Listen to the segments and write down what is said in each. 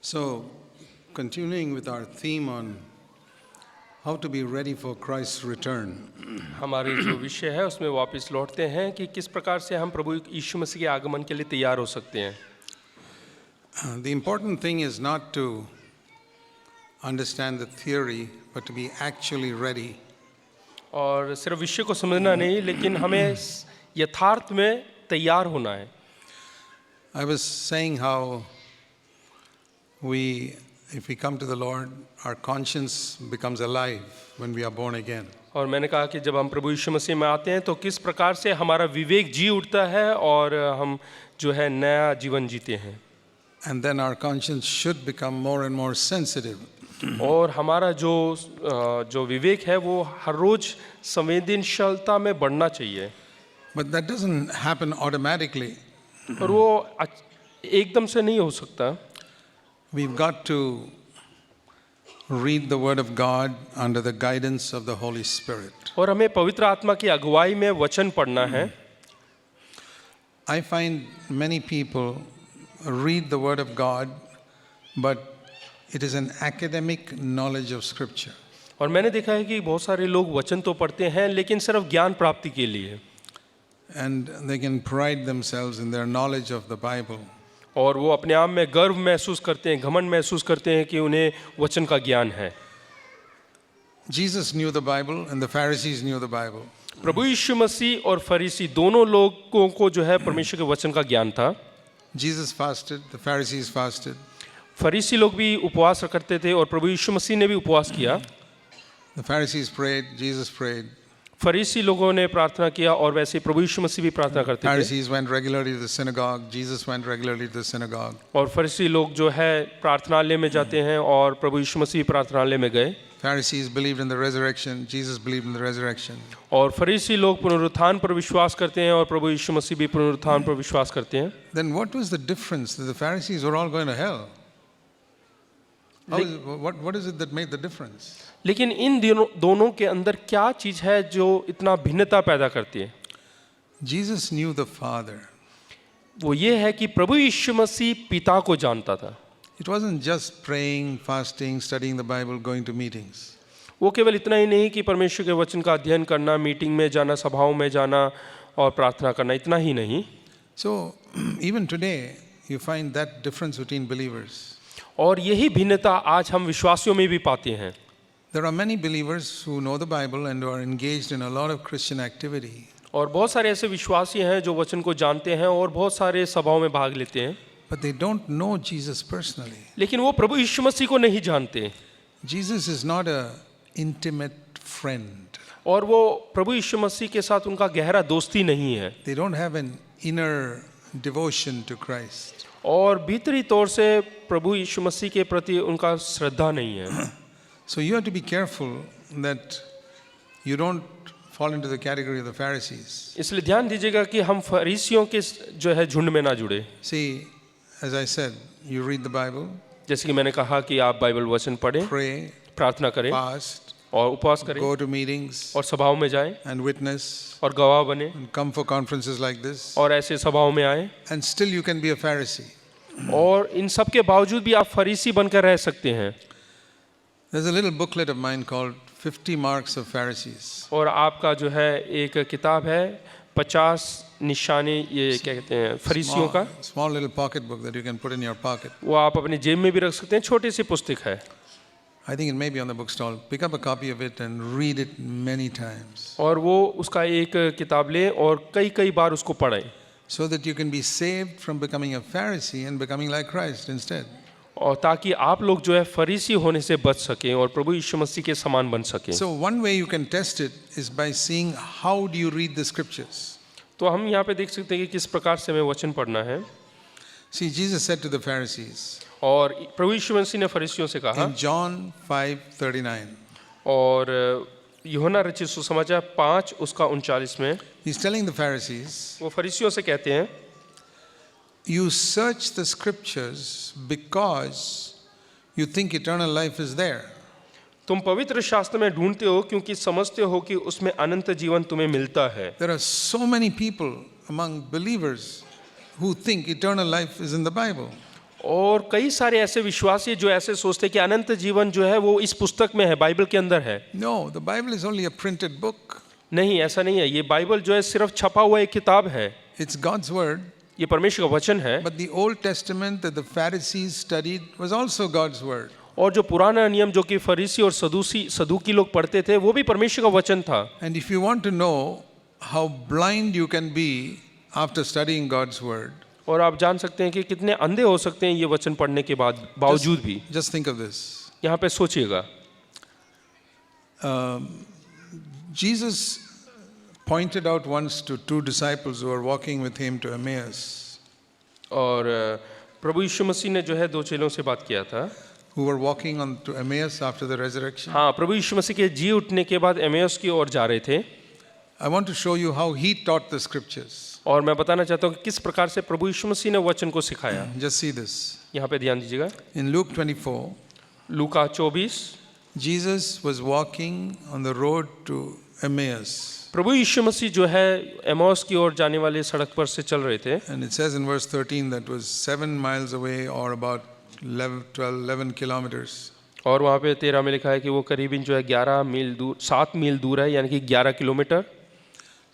So, continuing with our theme on how to be ready for Christ's return. हमारे जो विषय है उसमें वापस लौटते हैं कि किस प्रकार से हम प्रभु यीशु मसीह के आगमन के लिए तैयार हो सकते हैं। The important thing is not to understand the theory, but to be actually ready. और सिर्फ विषय को समझना नहीं, लेकिन हमें यथार्थ में तैयार होना है। I was saying how if we come to the Lord, our conscience becomes alive when we are born again. और मैंने कहा कि जब हम प्रभु यीशु मसीह में आते हैं तो किस प्रकार से हमारा विवेक जी उठता है और हम जो है नया जीवन जीते हैं। And then our conscience should become more and more sensitive. और हमारा जो विवेक है वो हर रोज संवेदनशीलता में बढ़ना चाहिए। But that doesn't happen automatically. और वो एकदम से नहीं हो सकता। We've got to read the Word of God under the guidance of the Holy Spirit. और हमें पवित्र आत्मा की अगुवाई में वचन पढ़ना है। I find many people read the Word of God, but it is an academic knowledge of Scripture. और मैंने देखा है कि बहुत सारे लोग वचन तो पढ़ते हैं लेकिन सिर्फ ज्ञान प्राप्ति के लिए, And they can pride themselves in their knowledge of the Bible. और वो अपने आप में गर्व महसूस करते हैं, घमंड महसूस करते हैं कि उन्हें वचन का ज्ञान है। Jesus knew the Bible and the Pharisees knew the Bible. प्रभु यीशु मसीह और फरीसी दोनों लोगों को जो है परमेश्वर के वचन का ज्ञान था। Jesus fasted, the Pharisees fasted. फरीसी लोग भी उपवास करते थे और प्रभु यीशु मसीह ने भी उपवास किया। The Pharisees prayed, Jesus prayed. फरीसी लोगों ने प्रार्थना किया और वैसे प्रभु यीशु मसीह भी प्रार्थना करते थे। Pharisees went regularly to the synagogue. Jesus went regularly to the synagogue. और फरीसी लोग जो है प्रार्थनालय में जाते हैं और प्रभु यीशु मसीह प्रार्थनालय में गए। Pharisees believed in the resurrection. Jesus believed in the resurrection. और फरीसी लोग पुनरुत्थान पर विश्वास करते हैं और प्रभु यीशु मसीह भी पुनरुत्थान पर विश्वास करते हैं। Then what was the difference? That the Pharisees were all going to hell. What is it that made the difference? लेकिन इन दोनों के अंदर क्या चीज है जो इतना भिन्नता पैदा करती है? Jesus knew the Father. वो ये है कि प्रभु यीशु मसीह पिता को जानता था। It wasn't just praying, fasting, studying the Bible, going to meetings. वो केवल इतना ही नहीं कि परमेश्वर के वचन का अध्ययन करना, मीटिंग में जाना, सभाओं में जाना और प्रार्थना करना, इतना ही नहीं। So even today you find that difference between believers. और यही भिन्नता आज हम विश्वासियों में भी पाते हैं। There are many believers who know the Bible and who are engaged in a lot of Christian activity. और बहुत सारे ऐसे विश्वासी हैं जो वचन को जानते हैं और बहुत सारे सभाओं में भाग लेते हैं, But they don't know Jesus personally. लेकिन वो प्रभु यीशु मसीह को नहीं जानते। Jesus is not an intimate friend. और वो प्रभु यीशु मसीह के साथ उनका गहरा दोस्ती नहीं है। They don't have an inner devotion to Christ. और भीतरी तौर से प्रभु यीशु मसीह के प्रति उनका श्रद्धा नहीं है। So you have to be careful that you don't fall into the category of the Pharisees. इसलिए ध्यान दीजिएगा कि हम फरीसियों के जो है झुंड में ना जुड़े। See, as I said, you read the Bible, जैसे कि मैंने कहा कि आप बाइबल वचन पढ़ें, pray, प्रार्थना करें fast, और उपवास करें go to meetings और सभाओं में जाएं and witness, और गवाह बने and come for conferences like this, और ऐसे सभाओं में आए, and still you can be a Pharisee. और इन सब के बावजूद भी आप फरीसी बनकर रह सकते हैं। There's a little booklet of mine called 50 Marks of Pharisees. और आपका जो है एक किताब है 50 निशाने, ये क्या कहते हैं, फरीसियों का। Small little pocket book that you can put in your pocket. वो आप अपनी जेब में भी रख सकते हैं, छोटी सी पुस्तक है। I think it may be on the bookstall. Pick up a copy of it and read it many times, और वो उसका एक किताब लें और कई कई बार उसको पढ़ें, so that you can be saved from becoming a Pharisee and becoming like Christ instead. और ताकि आप लोग जो है फरीसी होने से बच सकें और प्रभु यीशु मसीह के समान बन सकें। So one way you can test it is by seeing how do you read the scriptures. तो हम यहाँ पे देख सकते हैं कि किस प्रकार से हमें वचन पढ़ना है। See, Jesus said to the Pharisees और प्रभु यीशु मसीह ने फरीसियों से कहा, in John 5:39, और यूहन्ना रचित सुसमाचार 5 उसका 39 में he's telling the Pharisees, वो फरीसियों से कहते हैं, you search the scriptures because you think eternal life is there. तुम पवित्र शास्त्र में ढूंढते हो क्योंकि समझते हो कि उसमें अनंत जीवन तुम्हें मिलता है। There are so many people among believers who think eternal life is in the Bible. और कई सारे ऐसे विश्वासी जो ऐसे सोचते हैं कि अनंत जीवन जो है वो इस पुस्तक में है, बाइबल के अंदर है। No, the Bible is only a printed book. नहीं, ऐसा नहीं है। ये बाइबल जो है सिर्फ छपा हुआ एक किताब है, It's God's word. ये परमेश्वर का वचन है। But the Old Testament that the Pharisees studied was also God's word. और जो पुराना नियम जो कि फरीसी और सदूकी लोग पढ़ते थे वो भी परमेश्वर का वचन था। And if you want to know how blind you can be after studying God's word, और आप जान सकते हैं कि कितने अंधे हो सकते हैं ये वचन पढ़ने के बावजूद भी। just think of this. यहाँ पे सोचिएगा, Jesus pointed out once to two disciples who were walking with him to Emmaus, और प्रभु यीशु मसीह ने जो है दो चेलों से बात किया था। who were walking on to Emmaus after the resurrection. हाँ, प्रभु यीशु मसीह के जी उठने के बाद एमेउस की ओर जा रहे थे। I want to show you how he taught the scriptures. और मैं बताना चाहता हूँ कि किस प्रकार से प्रभु यीशु मसीह ने वचन को सिखाया। Just see this. यहाँ पे ध्यान दीजिएगा। In Luke 24, Luka 24, Jesus was walking on the road to Emmaus. प्रभु यीशु मसीह जो है एमौस की ओर जाने वाले सड़क पर से चल रहे थे। And it says in verse 13 that was 7 miles away or about 11 kilometers. और वहाँ पे 13 में लिखा है कि वो करीबन जो है 7 मील दूर है, यानी कि 11 kilometre.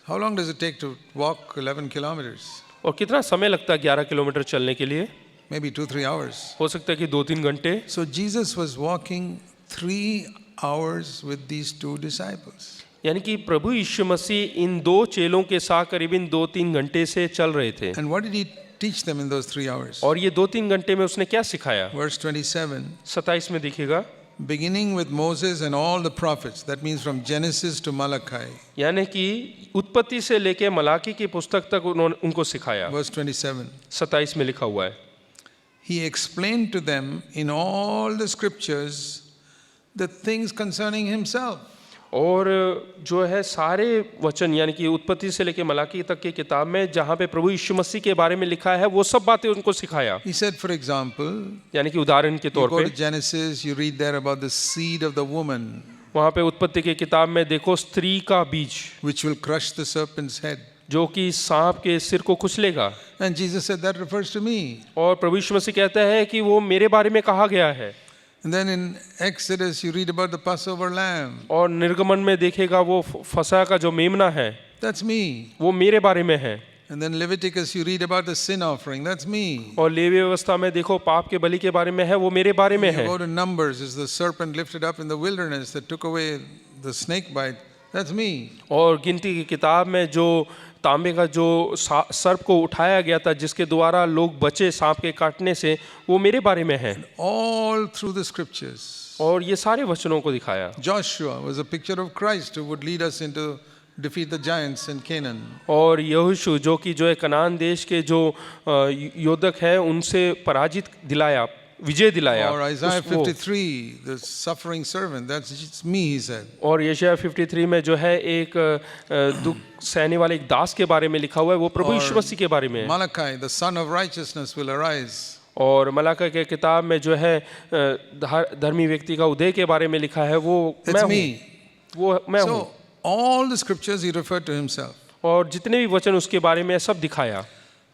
How long does it take to walk 11 kilometers? और कितना समय लगता है 11 किलोमीटर चलने के लिए? Maybe 2-3 hours. हो सकता है कि 2-3 घंटे। So Jesus was walking 3 hours with these two disciples. यानी कि प्रभु यीशु मसीह इन दो चेलों के साथ करीबन 2-3 घंटे से चल रहे थे। And what did he teach them in those 3 hours? और ये 2-3 घंटे में उसने क्या सिखाया? Verse 27, 27 में देखिएगा, beginning with Moses and all the prophets, that means from Genesis to Malachi. यानी कि उत्पत्ति से लेके मलाकी की पुस्तक तक उन्होंने उनको सिखाया। Verse 27, 27 में लिखा हुआ है, he explained to them in all the scriptures the things concerning himself. और जो है सारे वचन यानी कि उत्पत्ति से लेके मलाकी तक की किताब में जहाँ पे प्रभु यीशु मसीह के बारे में लिखा है वो सब बातें उनको सिखाया। He said, for example, यानी कि उदाहरण के you तौर go पे to Genesis, you read there about the seed of the woman, वहाँ पे उत्पत्ति की किताब में देखो स्त्री का बीज which will crush the serpent's head. जो कि सांप के सिर को कुचलेगा। And Jesus said, that refers to me. और प्रभु यीशु मसीह कहता है कि वो मेरे बारे में कहा गया है। And then in Exodus, you read about the Passover lamb. और निर्गमन में देखेगा वो फसह का जो मेमना है That's me. वो मेरे बारे में है। And then Leviticus, you read about the sin offering. That's me. और लेवी व्यवस्था में देखो पाप के बलि के बारे में है, वो मेरे बारे में You है। go to Numbers, is the serpent lifted up in the wilderness that took away the snake bite. That's me. और गिनती की किताब में जो तांबे का जो सर्प को उठाया गया था जिसके द्वारा लोग बचे सांप के काटने से, वो मेरे बारे में है। All through the scriptures. और ये सारे वचनों को दिखाया। Joshua was a picture of Christ who would lead us into defeat the giants in Canaan. और यहोशू जो कि जो है कनान देश के जो योद्धक है उनसे पराजित दिलाया, विजय दिलाया। Or Isaiah 53, the suffering servant, that's just me, he said. और यशायाह 53 में जो है एक दुख सहने वाले एक दास के बारे में लिखा हुआ है, वो प्रभु यीशु मसीह के बारे में है। Malachi, the son of righteousness will arise. और मलाका के किताब में जो है धर्मी व्यक्ति का उदय के बारे में लिखा है, वो It's मैं me. हूँ, वो मैं हूँ। So all the scriptures he referred to himself. और जितने भी वचन उसके बारे में सब दिखाया।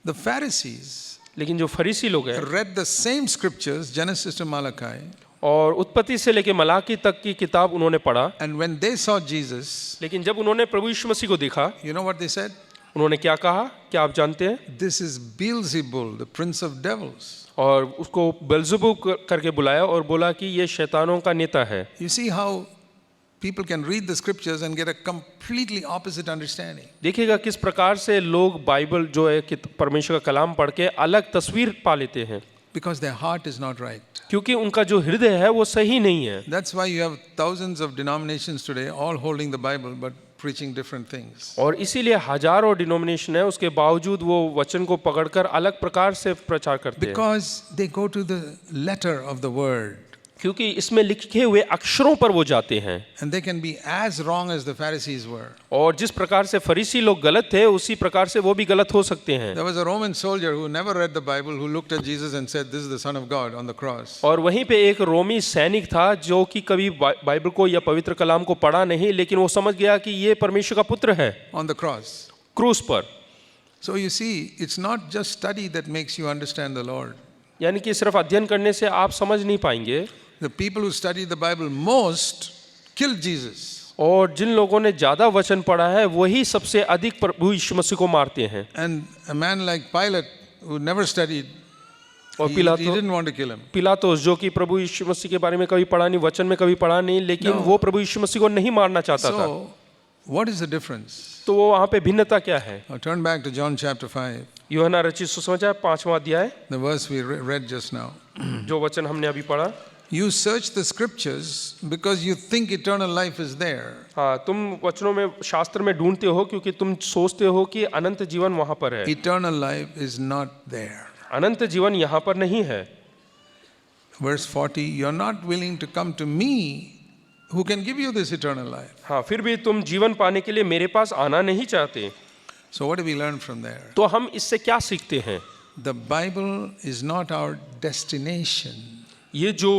The Pharisees लेकिन जो फरीसी लोग हैं read the same scriptures, Genesis to Malachi, और उत्पत्ति से लेके मलाकी तक की किताब उन्होंने पढ़ा, and when they saw Jesus, लेकिन जब उन्होंने प्रभु यीशु मसीह को देखा, you know what they said? उन्होंने क्या कहा, क्या आप जानते हैं? This is Beelzebul, the prince of devils. और उसको बेल्ज़ेबूल करके बुलाया और बोला कि ये शैतानों का नेता है। You see how people can read the scriptures and get a completely opposite understanding. देखिएगा किस प्रकार से लोग बाइबल जो है कि परमेश्वर का कलाम पढ़ के अलग तस्वीर पा लेते हैं, Because their heart is not right. क्योंकि उनका जो हृदय है वो सही नहीं है। That's why you have thousands of denominations today, all holding the Bible but preaching different things. और इसीलिए हजारों डिनोमिनेशन है, उसके बावजूद वो वचन को पकड़कर अलग प्रकार से प्रचार करते हैं। Because they go to the letter of the word. क्योंकि इसमें लिखे हुए अक्षरों पर वो जाते हैं। And they can be as wrong as the Pharisees were. और जिस प्रकार से फरीसी लोग गलत थे उसी प्रकार से वो भी गलत हो सकते हैं। There was a Roman soldier who never read the Bible who looked at Jesus and said, "This is the Son of God" on the cross. और वहीं पे एक रोमी सैनिक था जो कि कभी बाइबल को या पवित्र कलाम को पढ़ा नहीं, लेकिन वो समझ गया कि ये परमेश्वर का पुत्र है On the cross. क्रूस पर। So you see, it's not just study that makes you understand the Lord. यानी कि सिर्फ अध्ययन करने से आप समझ नहीं पाएंगे। The people who studied the Bible most killed Jesus. और जिन लोगों ने ज़्यादा वचन पढ़ा है वही सबसे अधिक प्रभु यीशु मसीह को मारते हैं। And a man like Pilate, who never studied, और he पिलातो didn't want to kill him. पिलातोस जो कि प्रभु यीशु मसीह के बारे में कभी पढ़ा नहीं, वचन में कभी पढ़ा नहीं, लेकिन वो प्रभु यीशु मसीह को नहीं मारना चाहता था। So, what is the difference? तो वो वहाँ पे भिन्नता क्या है? Now turn back to John chapter 5, यूहन्ना रचित सुसमाचार 5वां अध्याय, the verse we read just now. जो वचन हमने अभी पढ़ा। You search the scriptures because you think eternal life is there. हाँ, तुम वचनों में, शास्त्र में ढूंढते हो क्योंकि तुम सोचते हो कि अनंत जीवन वहाँ पर है। Eternal life is not there. अनंत जीवन यहाँ पर नहीं है। Verse 40, you're not willing to come to me who can give you this eternal life. हाँ, फिर भी तुम जीवन पाने के लिए मेरे पास आना नहीं चाहते। So what do we learn from there? तो हम इससे क्या सीखते हैं? The Bible is not our destination. ये जो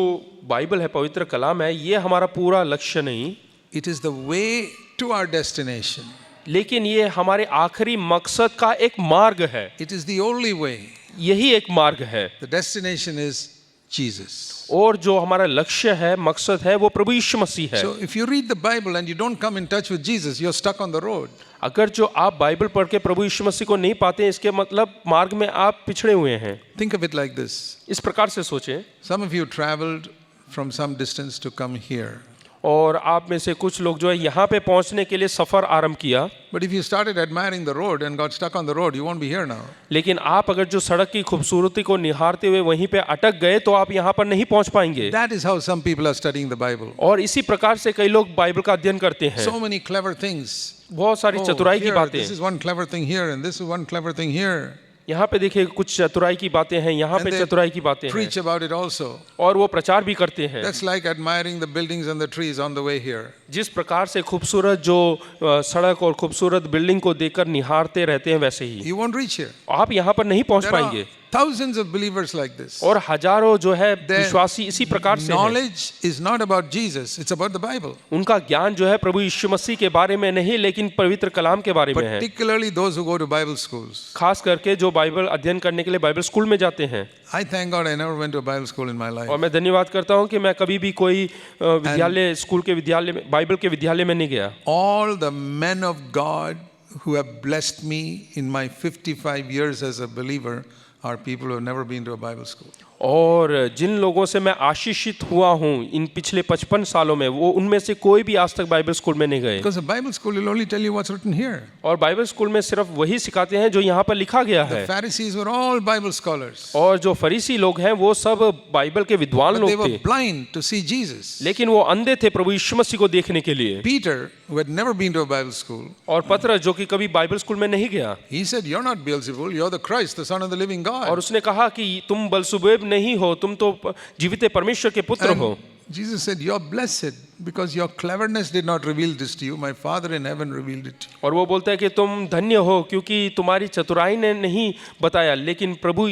बाइबल है, पवित्र कलाम है, ये हमारा पूरा लक्ष्य नहीं, It is the way to our destination. लेकिन ये हमारे आखिरी मकसद का एक मार्ग है। It is the only way. यही एक मार्ग है। The destination is Jesus. और जो हमारा लक्ष्य है, मकसद है, वो प्रभु यीशु मसीह है। So if you read the Bible and you don't come in touch with Jesus, you're stuck on the road. अगर जो आप बाइबल पढ़ के प्रभु यीशु मसीह को नहीं पाते, इसके मतलब मार्ग में आप पिछड़े हुए हैं। Think of it like this. इस प्रकार से सोचें। Some of you traveled from some distance to come here. और आप में से कुछ लोग जो है यहाँ पे पहुँचने के लिए सफ़र आरंभ किया। But if you started admiring the road and got stuck on the road, you won't be here now. लेकिन आप अगर जो सड़क की खूबसूरती को निहारते हुए वहीं पे अटक गए तो आप यहाँ पर नहीं पहुँच पाएंगे। That is how some people are studying the Bible. और इसी प्रकार से कई लोग बाइबल का अध्ययन करते हैं। So many clever things. बहुत सारी Oh, चतुराई की here, बातें। this is one clever thing here and this is one clever thing here. यहाँ पे देखिए कुछ चतुराई की बातें हैं, यहाँ And पे they चतुराई की बातें हैं, preach about it also. और वो प्रचार भी करते हैं। That's like admiring the buildings and the trees on the way here. जिस प्रकार से खूबसूरत जो सड़क और खूबसूरत बिल्डिंग को देखकर निहारते रहते हैं, वैसे ही You won't reach here. आप यहाँ पर नहीं पहुँच There are पाएंगे। thousands of believers like this. और हजारों जो है Their विश्वासी इसी प्रकार से हैं। knowledge is not about Jesus, it's about the Bible. उनका ज्ञान जो है प्रभु यीशु मसीह के बारे में नहीं, लेकिन पवित्र कलाम के बारे में है। Particularly those who go to Bible schools. खास करके जो बाइबल अध्ययन करने के लिए बाइबल स्कूल में जाते हैं। I thank God I never went to a Bible school in my life. और मैं धन्यवाद करता हूँ कि मैं कभी भी कोई विद्यालय, स्कूल के विद्यालय में, बाइबल के विद्यालय में नहीं गया। All the men of God who have blessed me in my 55 years as a believer are people who have never been to a Bible school. और जिन लोगों से मैं आशीषित हुआ हूँ इन पिछले 55 सालों में, वो उनमें से कोई भी आज तक बाइबल स्कूल में नहीं गए। Because a Bible school will only tell you what's written here. और बाइबल स्कूल में सिर्फ वही सिखाते हैं जो यहाँ पर लिखा गया The है। Pharisees were all Bible scholars. और जो फरीसी लोग हैं वो सब बाइबल के विद्वान But they लोग were थे, blind to see Jesus. लेकिन वो अंधे थे प्रभु यीशु मसीह को देखने के लिए। Peter, who had never been to a Bible school, और पतरस जो कि कभी बाइबल स्कूल में नहीं गया, he said, "You're not Beelzebul, you're the Christ, the Son of the living God." और उसने कहा कि तुम बलसुबेब नहीं हो, तुम तो जीवित परमेश्वर के पुत्र हो। And Jesus said, "You're blessed because your cleverness did not reveal this to you. My Father in heaven revealed it to you." और वो बोलता है कि तुम धन्य हो क्योंकि तुम्हारी चतुराई ने नहीं बताया, लेकिन प्रभु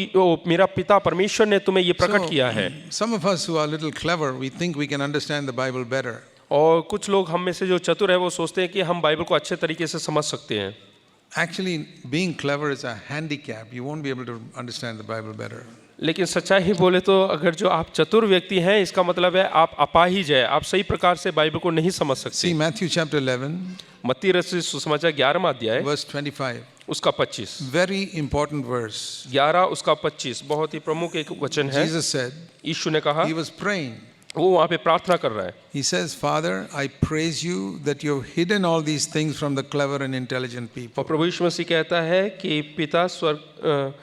मेरा पिता परमेश्वर ने तुम्हें ये प्रकट किया है। Some of us who are a little clever, we think we can understand the Bible better. और कुछ लोग हम में से जो चतुर है वो सोचते हैं कि हम बाइबल को अच्छे तरीके से समझ सकते हैं। Actually, being clever is a handicap. You won't be able to understand the Bible better. लेकिन सच्चाई ही बोले तो अगर जो आप चतुर व्यक्ति हैं, इसका मतलब है आप अपाहिज है, आप सही प्रकार से बाइबल को नहीं समझ सकते। See Matthew chapter 11, मत्ती रचित सुसमाचार 11वां अध्याय verse 25. उसका 25, Very important verse. 11 उसका 25 बहुत ही प्रमुख एक वचन है। Jesus said, यीशु ने कहा, he was praying. वो वहाँ पे प्रार्थना कर रहा है। He says, "Father, I praise you that you've hidden all these things from the clever and intelligent और people." प्रभु यीशु मसीह कहता है कि पिता स्वर्ग,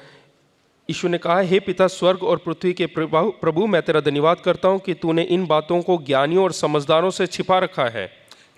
यीशु ने कहा, हे पिता स्वर्ग और पृथ्वी के प्रभु, मैं तेरा धन्यवाद करता हूँ कि तूने इन बातों को ज्ञानियों और समझदारों से छिपा रखा है।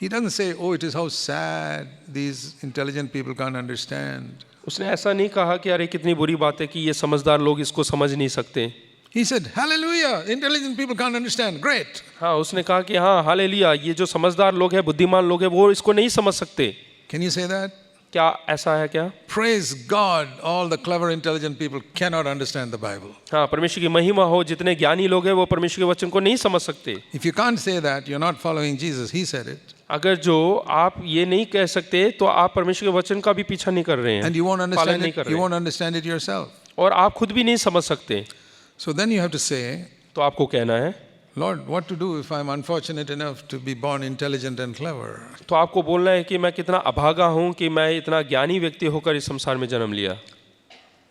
He doesn't say, "Oh, it is how sad these intelligent people can't understand." उसने ऐसा नहीं कहा कि अरे कितनी बुरी बात है कि ये समझदार लोग इसको समझ नहीं सकते। He said, "Hallelujah, intelligent people can't understand. Great." हाँ, उसने कहा कि हाँ हालेलुया, ये जो समझदार लोग हैं, बुद्धिमान लोग हैं, वो इसको नहीं समझ सकते। Can you say that? क्या ऐसा है क्या? Praise God, all the clever, intelligent people cannot understand the Bible. हाँ, परमेश्वर की महिमा हो, जितने ज्ञानी लोग हैं वो परमेश्वर के वचन को नहीं समझ सकते। If you can't say that, you're not following Jesus. He said it. अगर जो आप ये नहीं कह सकते तो आप परमेश्वर के वचन का भी पीछा नहीं कर रहे हैं, And you won't पालन understand नहीं it. कर You रहे won't understand it yourself. और आप खुद भी नहीं समझ सकते। So then you have to say, तो आपको कहना है, Lord, what to do if I'm unfortunate enough to be born intelligent and clever? तो आपको बोलना है कि मैं कितना अभागा हूँ कि मैं इतना ज्ञानी व्यक्ति होकर इस संसार में जन्म लिया।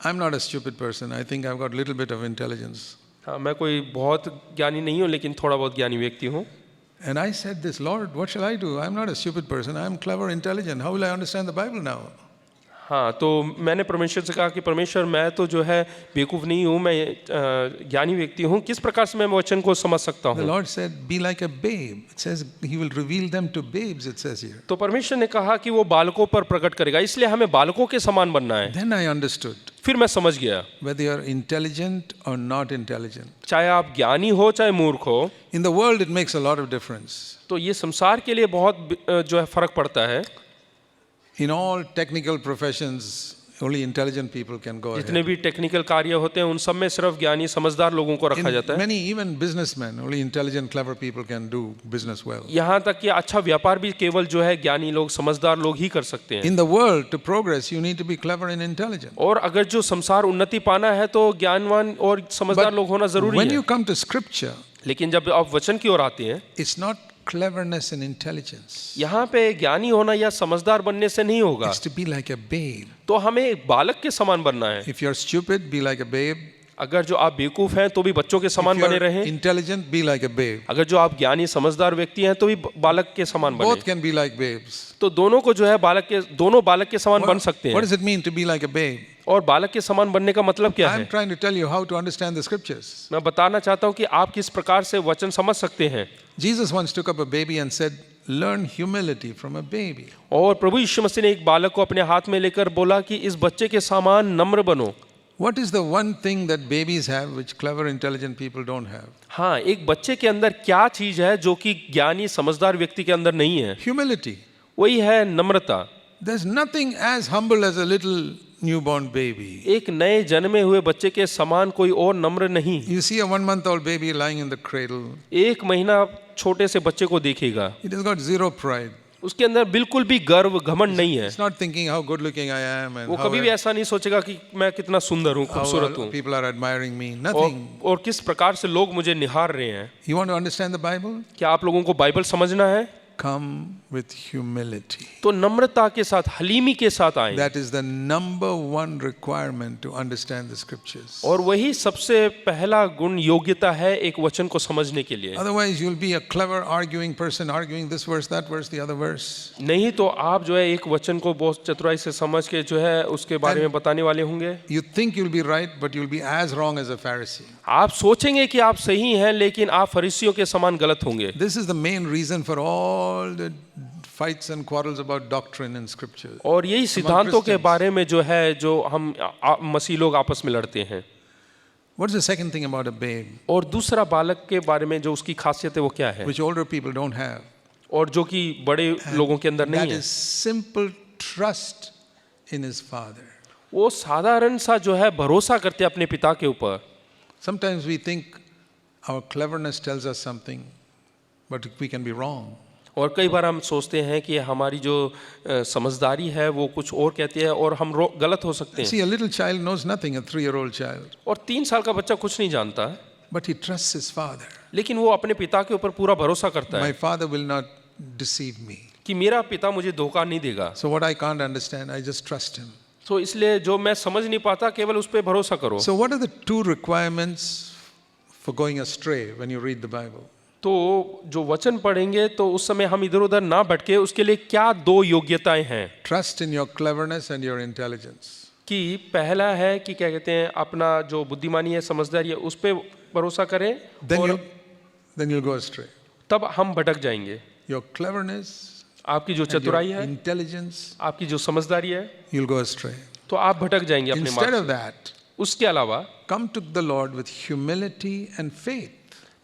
I'm not a stupid person. I think I've got a little bit of intelligence. हाँ, मैं कोई बहुत ज्ञानी नहीं हूँ, लेकिन थोड़ा बहुत ज्ञानी व्यक्ति हूँ। And I said this, Lord, what shall I do? I'm not a stupid person. I'm clever, intelligent. How will I understand the Bible now? हाँ, तो मैंने परमेश्वर से कहा कि परमेश्वर, मैं तो जो है बेवकूफ़ नहीं हूँ, मैं ज्ञानी व्यक्ति हूँ, किस प्रकार से मैं वचन को समझ सकता The हूँ। Lord said, be like a babe. It says he will reveal them to babes, it says here. तो परमेश्वर ने कहा कि वो बालकों पर प्रकट करेगा, इसलिए हमें बालकों के समान बनना है। Then I understood फिर मैं समझ गया, whether you're intelligent or not intelligent. चाहे आप ज्ञानी हो चाहे मूर्ख हो, In the world, it makes a lot of difference. तो ये संसार के लिए बहुत जो है फर्क पड़ता है। In all technical professions, only intelligent people can go जितने ahead. भी टेक्निकल कार्य होते हैं उन सब में सिर्फ ज्ञानी समझदार लोगों को रखा जाता In है। many, even businessmen, only intelligent, clever people can do business well. यहाँ तक कि अच्छा व्यापार भी केवल जो है ज्ञानी लोग समझदार लोग ही कर सकते हैं। In the world, to progress, you need to be clever and intelligent. और अगर जो संसार उन्नति पाना है तो ज्ञानवान और समझदार लोग होना जरूरी When है। you come to scripture, लेकिन जब आप वचन की ओर आते हैं, it's not cleverness and intelligence. यहाँ पे ज्ञानी होना या समझदार बनने से नहीं होगा, It's to be like a babe. तो हमें एक बालक के समान बनना है। If you're stupid, be like a babe. अगर जो आप बेवकूफ हैं तो भी बच्चों के समान If बने you're रहें, intelligent, be like a babe. अगर जो आप ज्ञानी समझदार व्यक्ति हैं तो भी बालक के समान बने। Both can be like babes. तो दोनों को जो है दोनों बालक के समान बन सकते What हैं। does it mean to be like a babe? और बालक के समान बनने का मतलब क्या I'm है? trying to tell you how to understand the scriptures. मैं बताना चाहता हूँ कि आप किस प्रकार से वचन समझ सकते हैं। Jesus once took up a baby and said, learn humility from a baby. और प्रभु यीशु मसीह ने एक बालक को अपने हाथ में लेकर बोला कि इस बच्चे के समान नम्र बनो। What is the one thing that babies have which clever, intelligent people don't have? हाँ, एक बच्चे के अंदर क्या चीज है जो कि ज्ञानी समझदार व्यक्ति के अंदर नहीं है? Humility. वही है नम्रता। There's nothing as humble as a little newborn baby. एक नए जन्मे हुए बच्चे के समान कोई और नम्र नहीं। You see a 1-month-old baby lying in the cradle. एक महीना छोटे से बच्चे को देखेगा, It has got zero pride. उसके अंदर बिल्कुल भी गर्व घमंड नहीं है। It's not thinking how good looking I am and वो how, कभी भी ऐसा नहीं सोचेगा कि मैं कितना सुंदर हूँ, खूबसूरत हूँ, people are admiring me. Nothing. और किस प्रकार से लोग मुझे निहार रहे हैं। You want to understand the Bible? क्या आप लोगों को बाइबल समझना है? Come with humility. तो नम्रता के साथ, हलीमी के साथ आए। That is the number one requirement to understand the scriptures. और वही सबसे पहला गुण योग्यता है एक वचन को समझने के लिए। Otherwise, you'll be a clever arguing person, arguing this verse, that verse, the other verse. नहीं तो आप जो है एक वचन को बहुत चतुराई से समझ के जो है उसके बारे में बताने वाले होंगे। You think you'll be right, but you'll be as wrong as a Pharisee. आप सोचेंगे कि आप सही हैं, लेकिन आप फरीसियों के समान गलत होंगे। This is the main reason for all the fights and quarrels about doctrine in scripture. और यही सिद्धांतों के Christians. बारे में जो है जो हम मसीह लोग आपस में लड़ते हैं। What's the second thing about a babe, और दूसरा बालक के बारे में जो उसकी खासियत है वो क्या है, which older people don't have? और जो कि बड़े लोगों के अंदर That नहीं है, is simple trust in his father. वो साधारण सा जो है भरोसा करते हैं अपने पिता के ऊपर। Sometimes we think our cleverness tells us something, but we can be wrong. और कई बार हम सोचते हैं कि हमारी जो समझदारी है वो कुछ और कहती है और हम गलत हो सकते हैं। See, a little child knows nothing, a 3-year-old child, और 3 साल का बच्चा कुछ नहीं जानता, but he trusts his father. लेकिन वो अपने पिता के ऊपर पूरा भरोसा करता My है father will not deceive me. कि मेरा पिता मुझे धोखा नहीं देगा। So what I can't understand, I just trust him. तो इसलिए जो मैं समझ नहीं पाता केवल उस पर भरोसा करो। So what are the 2 requirements for going astray when you read the Bible? तो जो वचन पढ़ेंगे तो उस समय हम इधर उधर ना भटके, उसके लिए क्या 2 योग्यताएं हैं? Trust in your cleverness and your intelligence. कि पहला है कि क्या कहते हैं, अपना जो बुद्धिमानी है, समझदारी है, उस पर भरोसा करें, और Then you'll go astray. तब हम भटक जाएंगे। Your cleverness, आपकी जो and your चतुराई है, intelligence, आपकी जो समझदारी है, you'll go astray. तो आप भटक जाएंगे अपने Instead मार्ग of से। that, उसके अलावा come to the Lord with humility and faith.